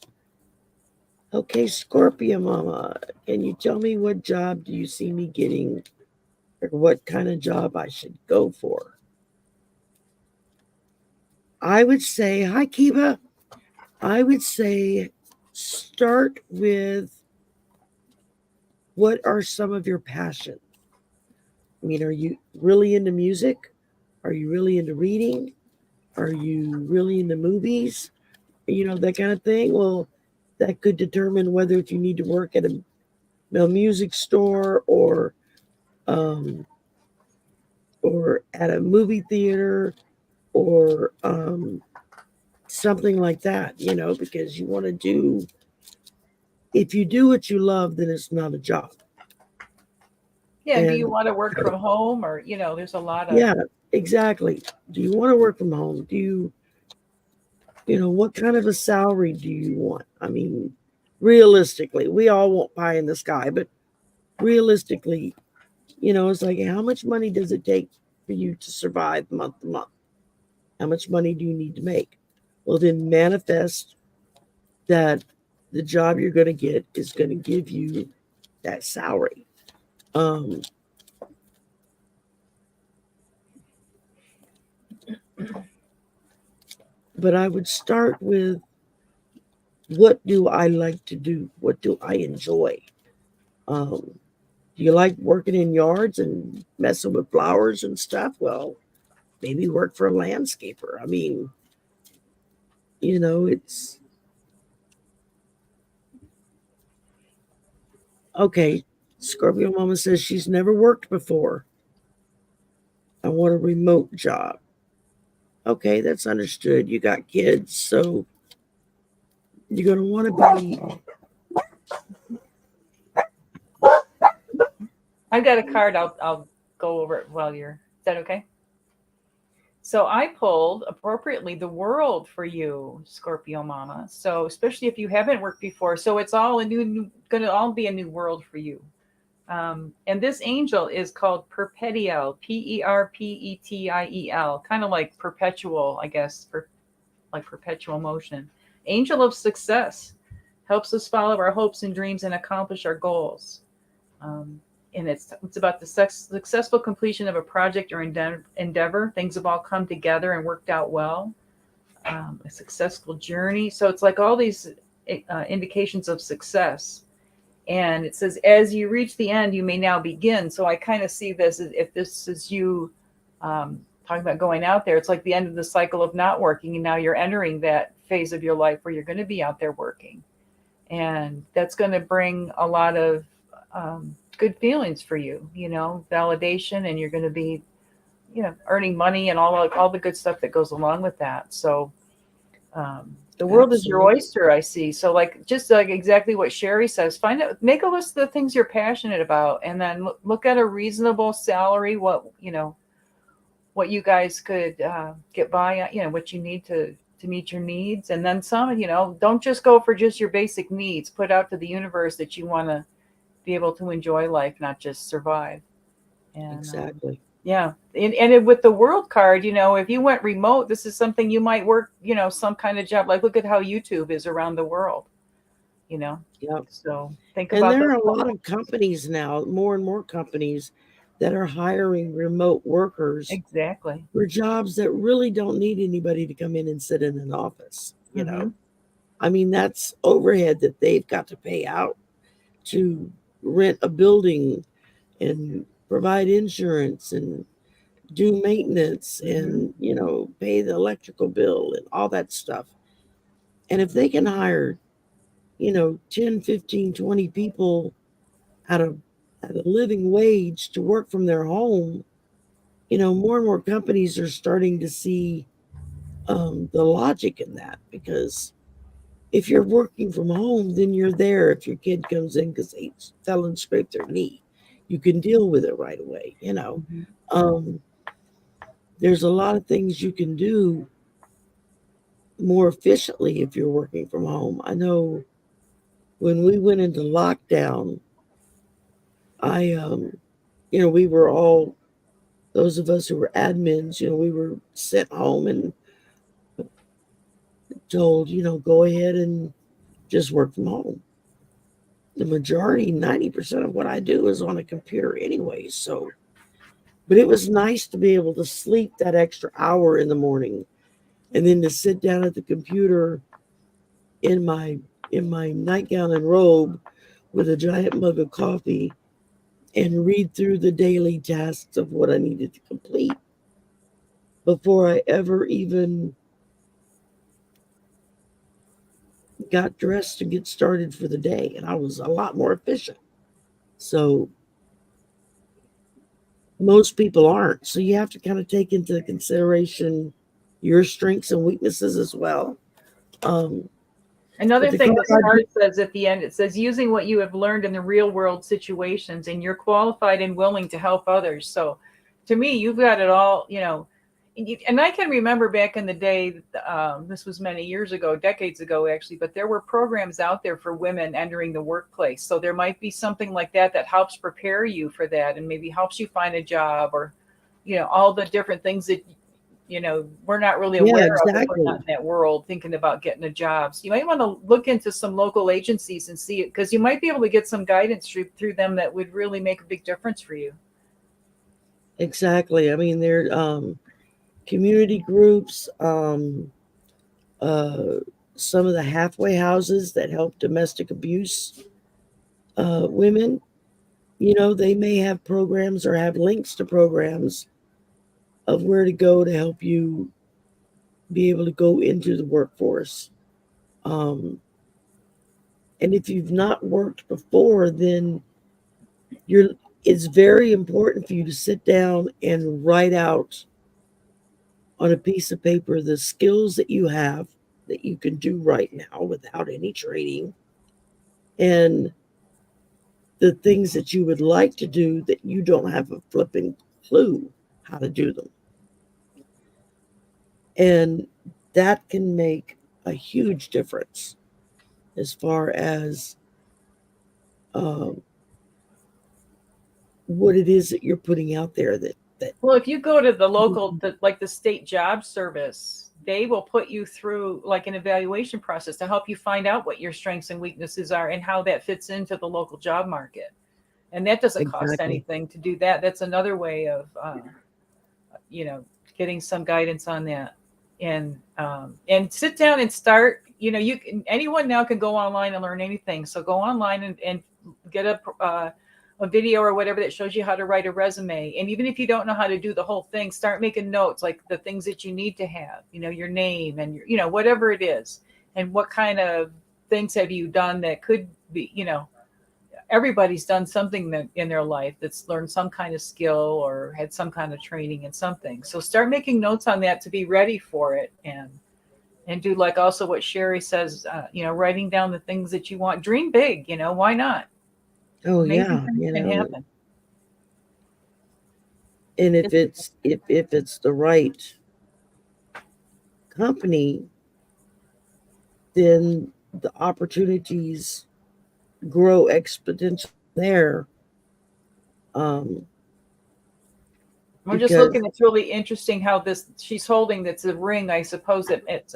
A: Okay, Scorpio Mama, can you tell me what job do you see me getting, or what kind of job I should go for? I would say, hi Kiva. I would say start with what are some of your passions? I mean, are you really into music? Are you really into reading? Are you really into movies? That kind of thing. Well, that could determine whether if you need to work at a music store um, or at a movie theater or something like that, because you want to do, if you do what you love, then it's not a job.
B: Yeah. And do you
A: And
B: want to work from home or, there's a lot of,
A: yeah, exactly. Do you want to work from home? What kind of a salary do you want? I mean, realistically, we all want pie in the sky, but realistically, it's like how much money does it take for you to survive month to month? How much money do you need to make? Well, then manifest that the job you're going to get is going to give you that salary. Um, but I would start with what do I like to do? What do I enjoy? Um, do you like working in yards and messing with flowers and stuff? Well, maybe work for a landscaper. I mean, it's okay. Scorpio Mama says she's never worked before. I want a remote job. Okay, that's understood. You got kids, so you're going to want to be.
B: I've got a card. I'll go over it while you're, is that okay? So I pulled appropriately the world for you, Scorpio Mama. So especially if you haven't worked before, so it's all going to all be a new world for you. And this angel is called Perpetiel, Perpetiel, kind of like perpetual, I guess, like perpetual motion. Angel of success helps us follow our hopes and dreams and accomplish our goals. Um, and it's about the successful completion of a project or endeavor. Things have all come together and worked out well. A successful journey. So it's like all these indications of success. And it says, as you reach the end, you may now begin. So I kind of see this as if this is you talking about going out there. It's like the end of the cycle of not working. And now you're entering that phase of your life where you're going to be out there working. And that's going to bring a lot of good feelings for you, validation, and you're going to be, earning money and all the good stuff that goes along with that. So um, the world is your
A: Absolutely.
B: oyster, I see. So like just like exactly what Sherry says, find out, make a list of the things you're passionate about, and then look at a reasonable salary. What you guys could get by at, what you need to meet your needs, and then some. Don't just go for just your basic needs. Put out to the universe that you want to be able to enjoy life, not just survive. And
A: Exactly.
B: yeah, and with the world card, if you went remote, this is something you might work, some kind of job. Like look at how YouTube is around the world, you know.
A: Yep.
B: So think
A: And
B: about
A: there
B: those.
A: are a lot of companies now, more and more companies that are hiring remote workers
B: Exactly.
A: for jobs that really don't need anybody to come in and sit in an office.
B: Mm-hmm.
A: I mean, that's overhead that they've got to pay out to rent a building and provide insurance and do maintenance
B: Mm-hmm.
A: and, pay the electrical bill and all that stuff. And if they can hire, 10, 15, 20 people at a at a living wage to work from their home, more and more companies are starting to see the logic in that, because if you're working from home, then you're there. If your kid comes in because they fell and scraped their knee, you can deal with it right away.
B: Mm-hmm.
A: Um, there's a lot of things you can do more efficiently if you're working from home. I know when we went into lockdown, I, we were all, those of us who were admins, we were sent home and told, go ahead and just work from home. The majority, 90% of what I do is on a computer anyway. So, but it was nice to be able to sleep that extra hour in the morning and then to sit down at the computer in my nightgown and robe with a giant mug of coffee and read through the daily tasks of what I needed to complete before I ever even got dressed to get started for the day. And I was a lot more efficient. So most people aren't. So you have to kind of take into consideration your strengths and weaknesses as well. Um, but
B: Another
A: the
B: thing
A: card
B: this
A: I
B: card says at the end, it says using what you have learned in the real world situations, and you're qualified and willing to help others. So to me, you've got it all, and I can remember back in the day, this was many years ago, decades ago actually, but there were programs out there for women entering the workplace. So there might be something like that helps prepare you for that and maybe helps you find a job, or all the different things that we're not really
A: yeah,
B: aware of if we're not
A: exactly.
B: in that world thinking about getting a job. So you might want to look into some local agencies and see it, because you might be able to get some guidance through them that would really make a big difference for you.
A: Exactly. I mean, there community groups, uh, some of the halfway houses that help domestic abuse women. They may have programs or have links to programs of where to go to help you be able to go into the workforce. Um, and if you've not worked before, then you're it's very important for you to sit down and write out on a piece of paper the skills that you have that you can do right now without any training, and the things that you would like to do that you don't have a flipping clue how to do them. And that can make a huge difference as far as um, what it is that you're putting out there that
B: Well, if you go to the local, like the state job service, they will put you through like an evaluation process to help you find out what your strengths and weaknesses are and how that fits into the local job market. And that doesn't cost
A: exactly.
B: anything to do that. That's another way of, you know, getting some guidance on that. And sit down and start. You can, anyone now can go online and learn anything. So go online and get a video or whatever that shows you how to write a resume. And even if you don't know how to do the whole thing, start making notes, like the things that you need to have. Your name and whatever it is, and what kind of things have you done that could be. Everybody's done something that in their life, that's learned some kind of skill or had some kind of training in something. So start making notes on that to be ready for it, and do like also what Sherry says, writing down the things that you want. Dream big, why not?
A: Oh
B: Amazing
A: yeah,
B: things can happen.
A: and if
B: It's,
A: it's the right company, then the opportunities grow exponentially there. Um,
B: I'm just
A: because
B: looking. It's really interesting how this she's holding. That's a ring. I suppose that it's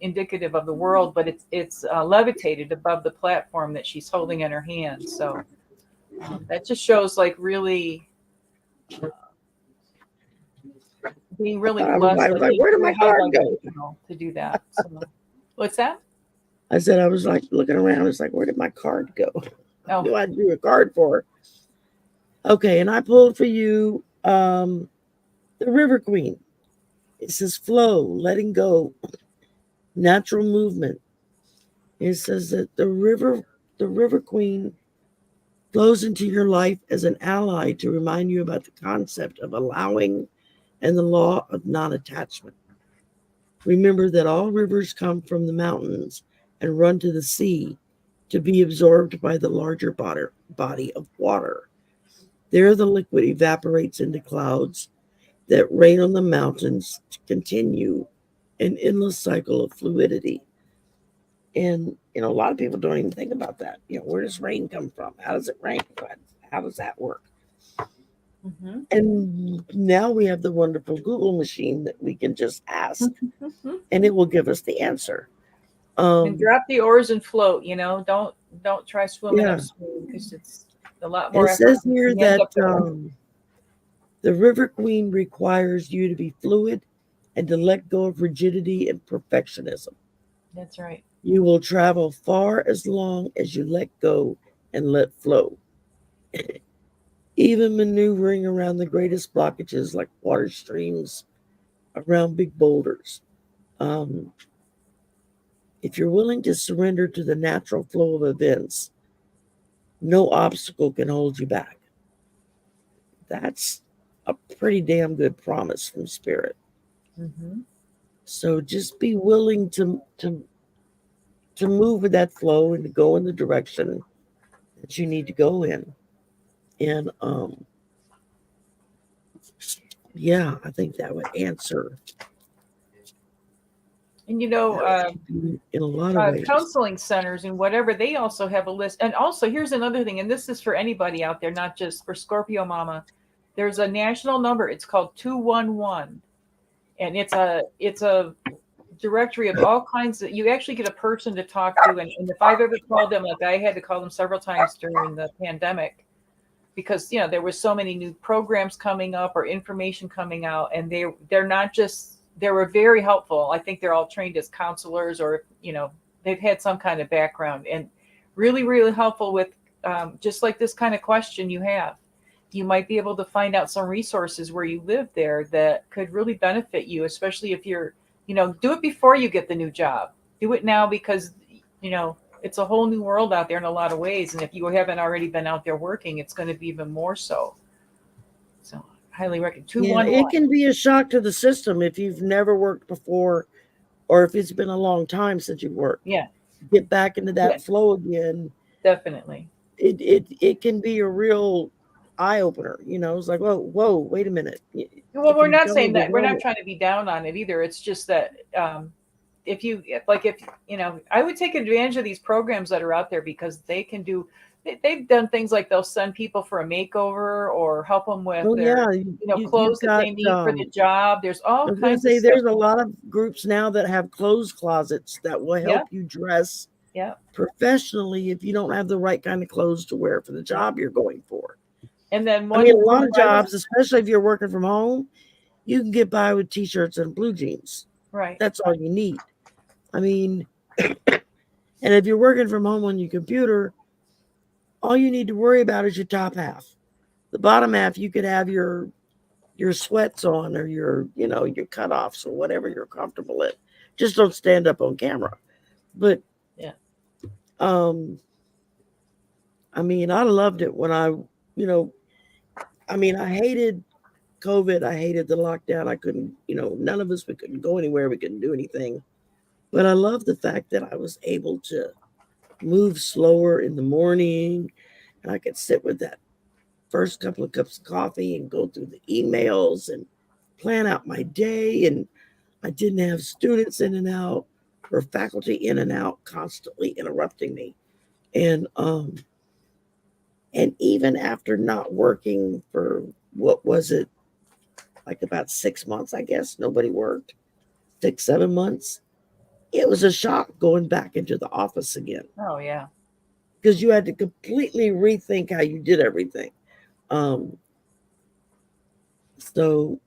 B: indicative of the world, but it's levitated above the platform that she's holding in her hand. So that just shows like really being
A: I
B: really
A: thought
B: blessed.
A: I was
B: I
A: like,
B: think
A: where did
B: really
A: my card go?
B: vibrational to do that. So, what's that?
A: I said I was like looking around. It's like, where did my card go?
B: Oh,
A: Who I drew a card for? Okay, and I pulled for you the River Queen. It says flow, letting go, natural movement. It says that the River Queen flows into your life as an ally to remind you about the concept of allowing and the law of non attachment. Remember that all rivers come from the mountains and run to the sea to be absorbed by the larger body of water. There, the liquid evaporates into clouds that rain on the mountains to continue an endless cycle of fluidity. And a lot of people don't even think about that. Where does rain come from? How does it rain? How does that work?
B: Mm-hmm.
A: And now we have the wonderful Google machine that we can just ask,
B: Mm-hmm.
A: and it will give us the answer.
B: And
A: Um,
B: drop the oars and float. Don't try swimming
A: yeah,
B: upstream because it's a lot
A: and
B: more
A: it
B: effort.
A: says here
B: You end
A: that
B: up there.
A: the River Queen requires you to be fluid and to let go of rigidity and perfectionism.
B: That's right.
A: You will travel far as long as you let go and let flow. Even maneuvering around the greatest blockages like water streams around big boulders. Um, if you're willing to surrender to the natural flow of events, no obstacle can hold you back. That's a pretty damn good promise from Spirit.
B: Mm-hmm.
A: So just be willing to move with that flow and to go in the direction that you need to go in. And yeah, I think that would answer
B: And
A: that in a lot of ways.
B: counseling centers and whatever, they also have a list. And also, here's another thing, and this is for anybody out there, not just for Scorpio Mama. There's a national number. It's called 211, and it's a directory of all kinds that you actually get a person to talk to. And if I've ever called them, like I had to call them several times during the pandemic because there was so many new programs coming up or information coming out, and they're not just they were very helpful. I think they're all trained as counselors, or they've had some kind of background, and really really helpful with just like this kind of question you have. You might be able to find out some resources where you live there that could really benefit you, especially if you're do it before you get the new job. Do it now because you know it's a whole new world out there in a lot of ways, and if you haven't already been out there working, it's going to be even more so. So highly recommend
A: Yeah,
B: 211.
A: it can be a shock to the system if you've never worked before or if it's been a long time since you've worked.
B: Yeah,
A: Get back into
B: yeah,
A: that flow again.
B: definitely.
A: It can be a real eye opener. It's like, whoa, wait a minute.
B: Well,
A: Can
B: we're
A: you
B: not
A: tell me
B: saying
A: the
B: that, we're not
A: normal?
B: trying to be down on it either. It's just that if you like, if I would take advantage of these programs that are out there because they can do. They've done things like they'll send people for a makeover or help them with
A: Oh
B: their
A: yeah, you've
B: clothes that
A: got.
B: they need for the job. There's
A: I
B: all
A: was going to
B: kinds of
A: say
B: stuff.
A: there's a lot of groups now that have clothes closets that will
B: Yeah,
A: help you dress
B: yeah,
A: professionally if you don't have the right kind of clothes to wear for the
B: yeah.
A: job you're going for.
B: And then
A: I mean, a
B: one
A: lot
B: of
A: of
B: I was
A: jobs, especially if you're working from home, you can get by with t-shirts and blue jeans.
B: right.
A: That's all you need. I mean, and if you're working from home on your computer, all you need to worry about is your top half. The bottom half, you could have your sweats on or your cutoffs or whatever you're comfortable in. Just don't stand up on camera. But
B: Yeah.
A: um, I mean, I loved it when you know, I mean, I hated COVID. I hated the lockdown. I couldn't, none of us, we couldn't go anywhere. We couldn't do anything. But I love the fact that I was able to move slower in the morning and I could sit with that first couple of cups of coffee and go through the emails and plan out my day. And I didn't have students in and out or faculty in and out constantly interrupting me. And and even after not working for what was it, like about 6 months, I guess, nobody worked, 6, 7 months. It was a shock going back into the office again
B: Oh yeah.
A: because you had to completely rethink how you did everything. Um, so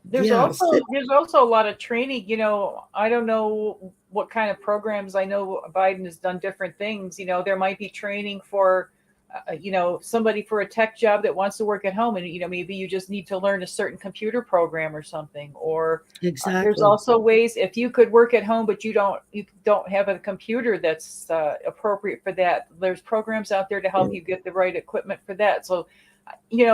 B: There's
A: yeah,
B: also there's also a lot of training. I don't know what kind of programs. I know Biden has done different things. There might be training for, somebody for a tech job that wants to work at home, and maybe you just need to learn a certain computer program or something. Or there's
A: exactly,
B: also ways if you could work at home, but you don't have a computer that's appropriate for that. There's programs out there to help
A: yeah,
B: you get the right equipment for that. So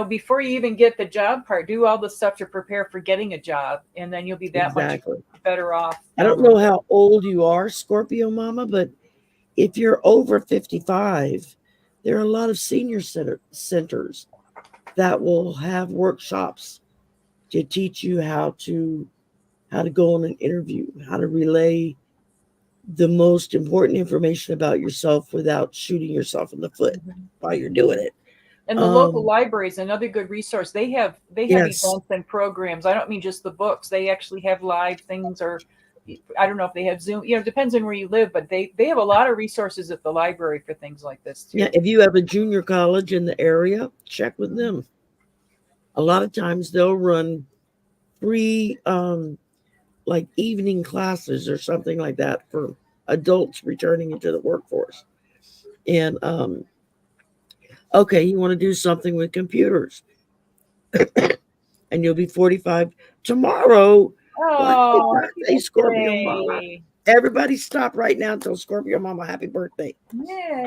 B: before you even get the job part, do all the stuff to prepare for getting a job, and then you'll be that much
A: exactly.
B: better off
A: I
B: down
A: don't
B: the
A: know
B: road.
A: how old you are, Scorpio Mama, but if you're over 55, there are a lot of centers that will have workshops to teach you how to go on an interview, how to relay the most important information about yourself without shooting yourself in the foot
B: Mhm.
A: while you're doing it.
B: And the local
A: Um,
B: library is another good resource. They have
A: yes.
B: events and programs. I don't mean just the books. They actually have live things, or I don't know if they have Zoom. You know, it depends on where you live, but they have a lot of resources at the library for things like this
A: Yeah.
B: too.
A: If you have a junior college in the area, check with
B: Mhm.
A: them. A lot of times they'll run free like evening classes or something like that for adults returning into the workforce. And okay, you want to do something with computers and you'll be 45 tomorrow. Well, happy
B: Oh, happy
A: birthday, Scorpio Mama.
B: birthday!
A: Everybody stop right now and tell Scorpio Mama happy birthday.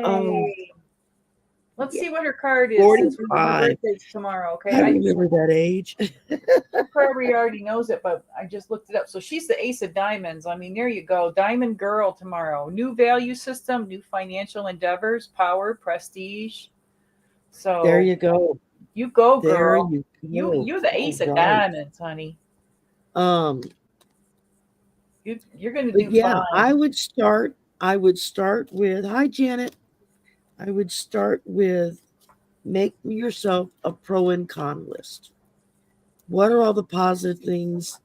A: Um,
B: Yay! Let's
A: yeah,
B: see what her card is since her
A: 45.
B: birthday's tomorrow. Okay,
A: I remember that age.
B: she probably already knows it, but I just looked it up. So she's the Ace of Diamonds. I mean, there you go. Diamond Girl tomorrow. New value system, new financial endeavors, power, prestige.
A: There
B: So
A: you go.
B: you go,
A: There
B: girl.
A: you
B: You
A: go.
B: you're the
A: All
B: Ace of
A: right.
B: Diamonds, honey.
A: Um,
B: You're gonna
A: but
B: do
A: yeah, I
B: fine.
A: would start. I would start with hi Janet. I would start with make yourself a pro and con list. What are all the positive things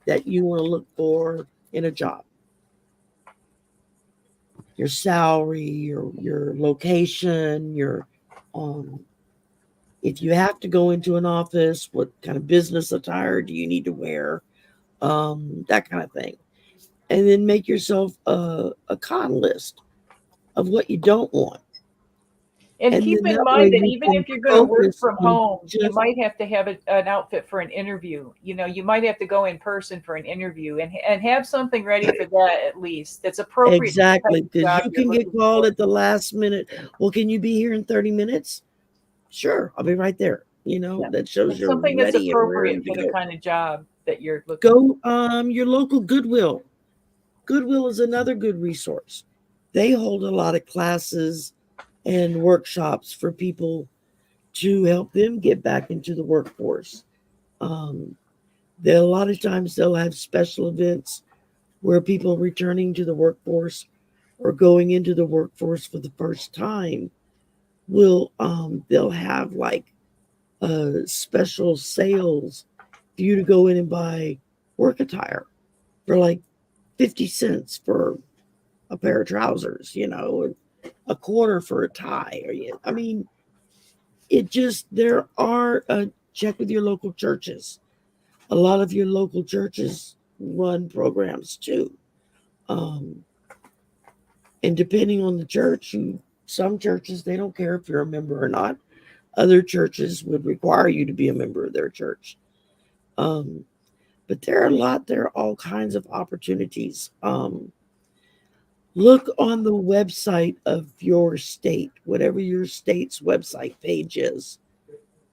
A: that you want to look for in a job? Your salary, your location, your um if you have to go into an office, what kind of business attire do you need to wear? That kind of thing. And then make yourself a con list of what you don't want.
B: And
A: And
B: keep
A: then
B: in
A: that way
B: mind that
A: you
B: even
A: can
B: if you're going to work
A: focus
B: from
A: on
B: home, you
A: just
B: might have to have an outfit for an interview. You know, you might have to go in person for an interview and have something ready for that at least that's appropriate to the type
A: exactly
B: of
A: because
B: job
A: you
B: you're
A: can get
B: looking
A: called
B: for.
A: at the last minute. Well, can you be here in 30 minutes? Sure, I'll be right there.
B: Yeah.
A: That shows
B: It's
A: you're
B: something that's
A: ready and raring
B: appropriate
A: to
B: for the
A: go.
B: kind of job that you're looking for.
A: Go your local Goodwill. Goodwill is another good resource. They hold a lot of classes and workshops for people to help them get back into the workforce. Um, there a lot of times they'll have special events where people returning to the workforce or going into the workforce for the first time will they'll have like special sales for you to go in and buy work attire for like 50 cents for a pair of trousers, a quarter for a tie. I mean, it just, there are, check with your local churches. A lot of your local churches run programs too. Um, and depending on the church, some churches, they don't care if you're a member or not. Other churches would require you to be a member of their church. Um, but there are all kinds of opportunities. Look on the website of your state, whatever your state's website page is.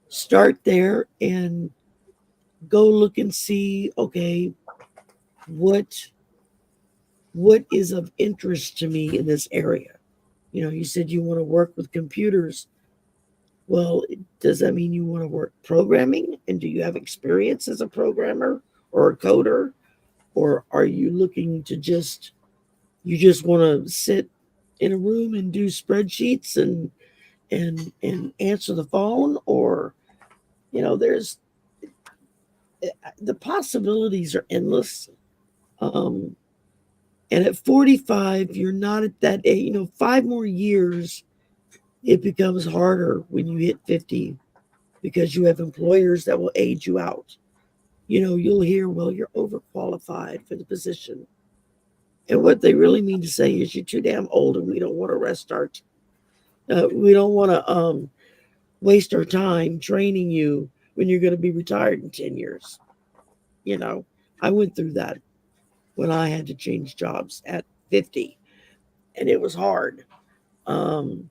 A: Start there and go look and see, okay, what what is of interest to me in this area. You said you want to work with computers. Well, does that mean you want to work programming? And do you have experience as a programmer or a coder? Or are you looking to you just want to sit in a room and do spreadsheets and answer the phone? Or, there's the possibilities are endless. Um, and at 45, you're not at that age, 5 more years, it becomes harder when you hit 50 because you have employers that will age you out. You'll hear, well, you're overqualified for the position. And what they really mean to say is you're too damn old and we don't want to restart. We don't want to waste our time training you when you're going to be retired in 10 years. You know, I went through that when I had to change jobs at 50 and it was hard. Um,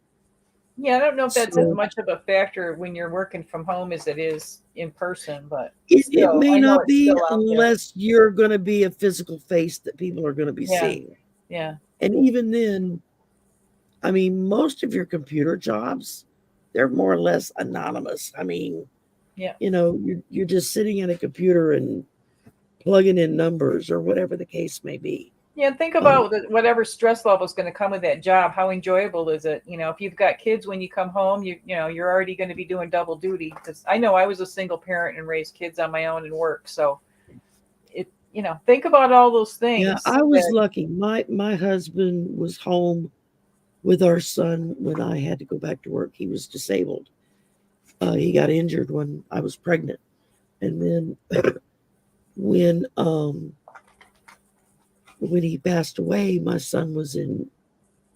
B: Yeah, I don't know if that's as
A: so
B: much of a factor when you're working from home as it is in person, but
A: it
B: still,
A: may
B: I know
A: not
B: it's
A: be
B: still out there.
A: unless you're going to be a physical face that people are going to be
B: Yeah,
A: seeing.
B: yeah,
A: And even then, I mean, most of your computer jobs, they're more or less anonymous. I mean,
B: yeah.
A: you're just sitting at a computer and plugging in numbers or whatever the case may be.
B: Yeah, think
A: Um,
B: about whatever stress level is going to come with that job. How enjoyable is it? You know, if you've got kids when you come home, you know you're already going to be doing double duty. Because I know I was a single parent and raised kids on my own and work. So think about all those
A: yeah,
B: things.
A: I was
B: That
A: lucky. My husband was home with our son when I had to go back to work. He was disabled. He got injured when I was pregnant, and then when when he passed away, my son was in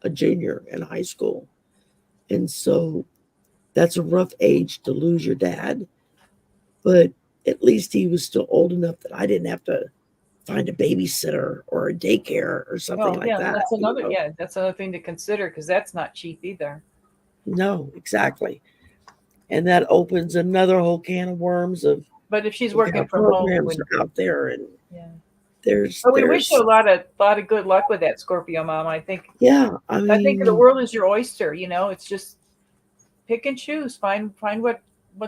A: a junior in high school, and so that's a rough age to lose your dad. But at least he was still old enough that I didn't have to find a babysitter or a daycare or something
B: oh
A: like
B: yeah,
A: that.
B: that's another thing to consider because that's not cheap either.
A: No, exactly. And that opens another whole can of worms of
B: But if she's
A: what kind
B: working
A: of
B: from home, it
A: programs
B: wouldn't
A: are
B: be.
A: out there. And
B: Yeah.
A: there's
B: But we wish you
A: there's
B: a lot of good luck with that, Scorpio mom.
A: yeah, I
B: I think the
A: mean,
B: world is your oyster. It's just pick and choose. Find what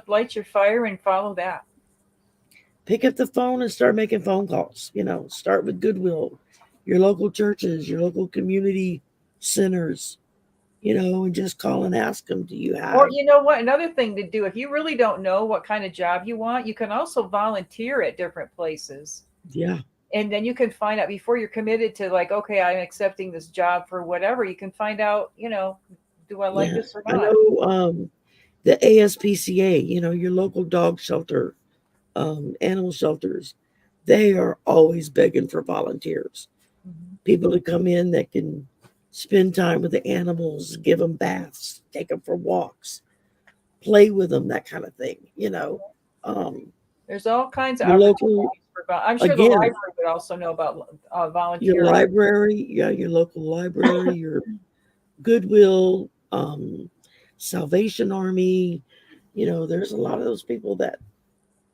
B: lights your fire and follow that.
A: pick up the phone and start making phone calls. Start with Goodwill, your local churches, your local community centers, and just call and ask them, do you
B: Or
A: have,
B: you know what? Another thing to do if you really don't know what kind of job you want, you can also volunteer at different places.
A: yeah,
B: And then you can find out before you're committed to like, okay, I'm accepting this job for whatever. You can find out, do I like
A: yeah.
B: this or
A: I
B: not?
A: know the ASPCA, your local dog shelter, animal shelters, they are always begging for volunteers.
B: Mhm.
A: People to come in that can spend time with the animals, give them baths, take them for walks, play with them, that kind of thing. Um,
B: There's all kinds of
A: your local,
B: opportunities for. I'm sure the
A: again,
B: library would also know about
A: your
B: volunteering.
A: library, yeah, your local library, your Goodwill, Salvation Army. There's a lot of those people that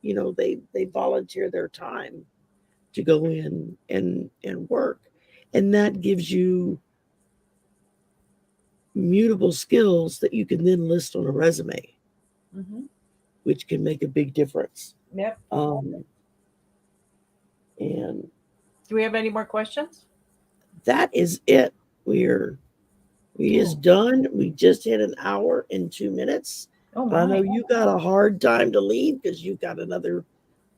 A: they volunteer their time to go in and work, and that gives you mutable skills that you can then list on a resume,
B: Hmm.
A: which can make a big difference.
B: Yep.
A: Um, and
B: Do we have any more questions?
A: that is it. We're we is
B: Oh,
A: done. We just hit an hour and 2 minutes.
B: oh
A: I know
B: my.
A: you got a hard time to leave because you got another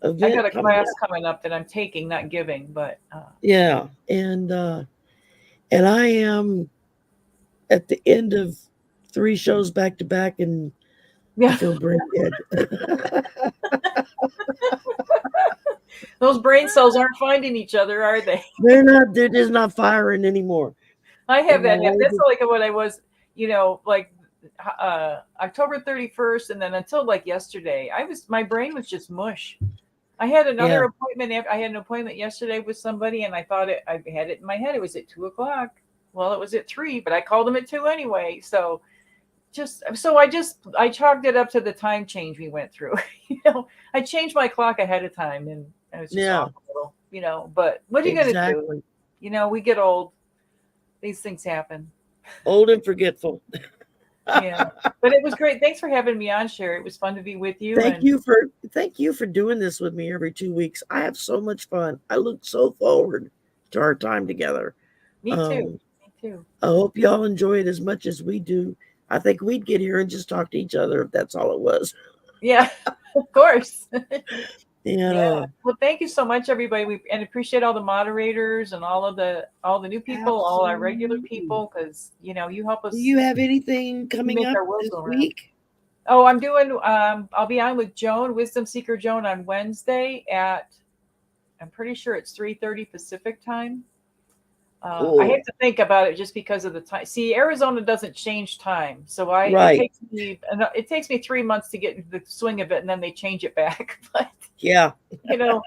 B: I got
A: event
B: a
A: coming
B: class
A: up.
B: coming up that I'm taking, not giving, but
A: Yeah, and I am at the end of 3 shows back to back, and I
B: yeah,
A: feel brain dead.
B: those brain cells aren't finding each other, are they?
A: They're not. They're just not firing anymore.
B: I have
A: And my
B: that. That's
A: oldest,
B: like what I was, like October 31st, and then until like yesterday, my brain was just mush. I had
A: yeah,
B: another appointment. I had an appointment yesterday with somebody, and I had it in my head. It was at 2 o'clock. Well, it was at 3, but I called them at 2 anyway. I chalked it up to the time change we went through. I changed my clock ahead of time, and I was just
A: yeah,
B: off a little. But what are you gonna do?
A: exactly.
B: We get old. These things happen.
A: Old and forgetful.
B: Yeah, but it was great. Thanks for having me on, Sherry. It was fun to be with you,
A: Thank
B: and
A: you for thank you for doing this with me every 2 weeks. I have so much fun. I look so forward to our time together.
B: me too.
A: Um,
B: Me too.
A: I hope y'all enjoy it as much as we do. I think we'd get here and just talk to each other if that's all it was.
B: Yeah, of course.
A: And
B: Yeah. Well, thank you so much, everybody. And appreciate all the moderators and all the new people, all our regular
A: absolutely.
B: people, because you help
A: Do
B: us.
A: you have anything
B: You
A: coming
B: make
A: up
B: our world
A: this
B: go around.
A: week?
B: Oh, I'm doing. I'll be on with Joan, Wisdom Seeker Joan, on Wednesday at. I'm pretty sure it's 3:30 Pacific time. I have
A: Cool.
B: to think about it just because of the time. See, Arizona doesn't change time, so
A: Right.
B: it takes me 3 months to get into the swing of it, and then they change it back. But
A: Yeah.
B: you know,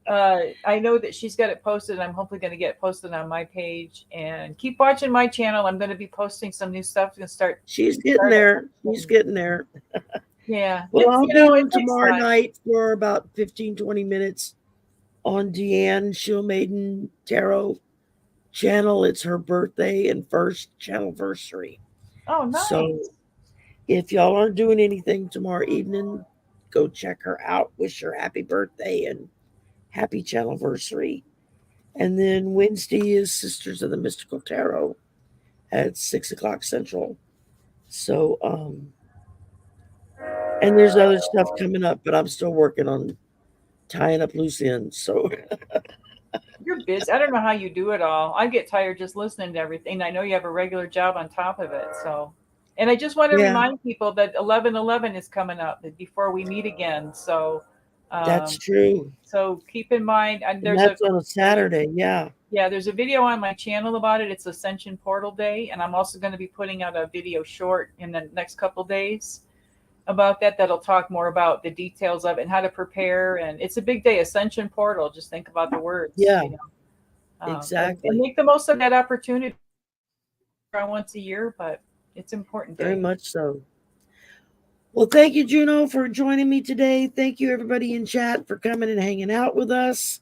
B: I know that she's got it posted, and I'm hopefully going to get it posted on my page. And keep watching my channel. I'm going to be posting some new stuff and
A: She's getting
B: start
A: there. She's
B: up.
A: getting there.
B: Yeah,
A: Well, I'll
B: it
A: do
B: takes
A: tomorrow
B: time.
A: night for about 15, 20 minutes on Deanne Shieldmaiden Tarot channel. It's her birthday and first channel anniversary.
B: Oh,
A: So
B: nice.
A: if y'all aren't doing anything tomorrow evening, go check her out, wish her happy birthday, and happy channelversary. And then Wednesday is Sisters of the Mystical Tarot at 6 o'clock Central. So, and there's other stuff coming up, but I'm still working on tying up loose ends. So,
B: You're busy. I don't know how you do it all. I get tired just listening to everything. I know you have a regular job on top of it. So, and I just want to
A: yeah,
B: remind people that 11/11 is coming up before we meet again. So,
A: that's
B: um,
A: true.
B: so keep in mind, and
A: And that's on a Saturday. Yeah.
B: there's a video on my channel about it. It's Ascension Portal Day, and I'm also going to be putting out a video short in the next couple days about that. That'll talk more about the details of it and how to prepare. And it's a big day, Ascension Portal. Just think about the words,
A: Yeah,
B: and
A: exactly.
B: make the most of that opportunity around once a year. But it's an important
A: Very
B: day.
A: much so. Well, thank you, Juno, for joining me today. Thank you, everybody in chat, for coming and hanging out with us.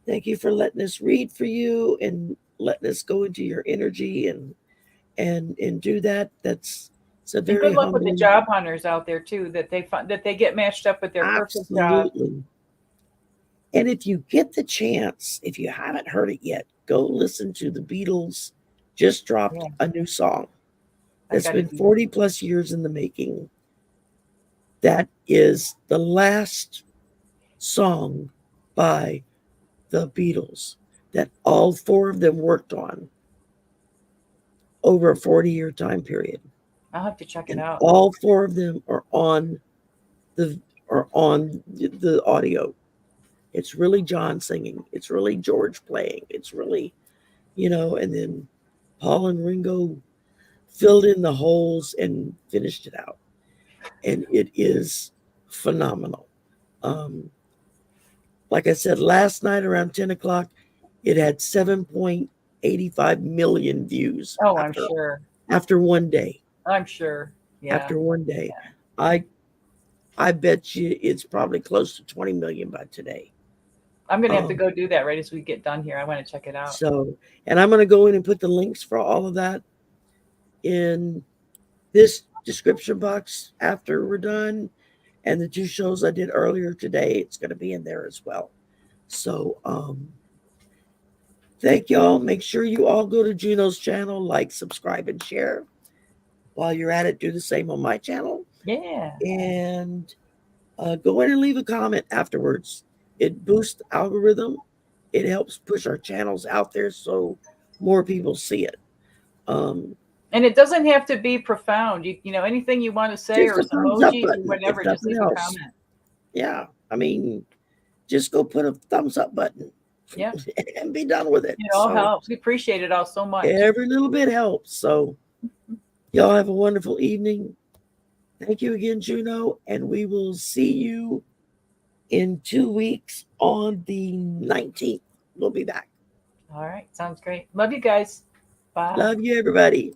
A: Thank you for letting us read for you and letting us go into your energy and do that. That's it's a
B: And
A: very
B: good luck with the
A: humbling.
B: job hunters out there too. That they find that they get matched up with their perfect job.
A: Absolutely. And if you get the chance, if you haven't heard it yet, go listen to the Beatles. Just dropped
B: Yeah,
A: a new song
B: I
A: that's
B: got to
A: been
B: do that.
A: 40 plus years in the making. That is the last song by the Beatles that all four of them worked on over a 40-year time period.
B: I'll have to check it
A: And
B: out.
A: all four of them the are on the audio. It's really John singing. It's really George playing. It's really, and then Paul and Ringo filled in the holes and finished it out. And it is phenomenal. Um, like I said, last night around 10 o'clock, it had 7.85 million views
B: Oh, I'm
A: after
B: sure.
A: after one day.
B: I'm sure. Yeah.
A: After one day. I I bet you it's probably close to 20 million by today.
B: I'm gonna have to
A: Um,
B: go do that right as we get done here. I want to check it out.
A: so, and I'm going to go in and put the links for all of that in this description box after we're done. And the two shows I did earlier today, it's going to be in there as well. So, thank y'all. Make sure you all go to Juno's channel, like, subscribe, and share. While you're at it, do the same on my channel.
B: Yeah.
A: And go in and leave a comment afterwards. It boosts the algorithm. It helps push our channels out there so more people see it. Um,
B: And it doesn't have to be profound. You know anything you want to say
A: just
B: or
A: a
B: some
A: thumbs up
B: emojis or
A: button, if
B: whatever. Just
A: nothing
B: leave a
A: else.
B: comment.
A: Yeah, I mean, just go put a thumbs up button
B: Yeah.
A: and be done with it.
B: It all
A: So
B: helps. We appreciate it all so much.
A: every little bit helps. So y'all have a wonderful evening. Thank you again, Juno, and we will see you in 2 weeks on the 19th. We'll be back.
B: All right. Sounds great. Love you guys. Bye.
A: Love you, everybody.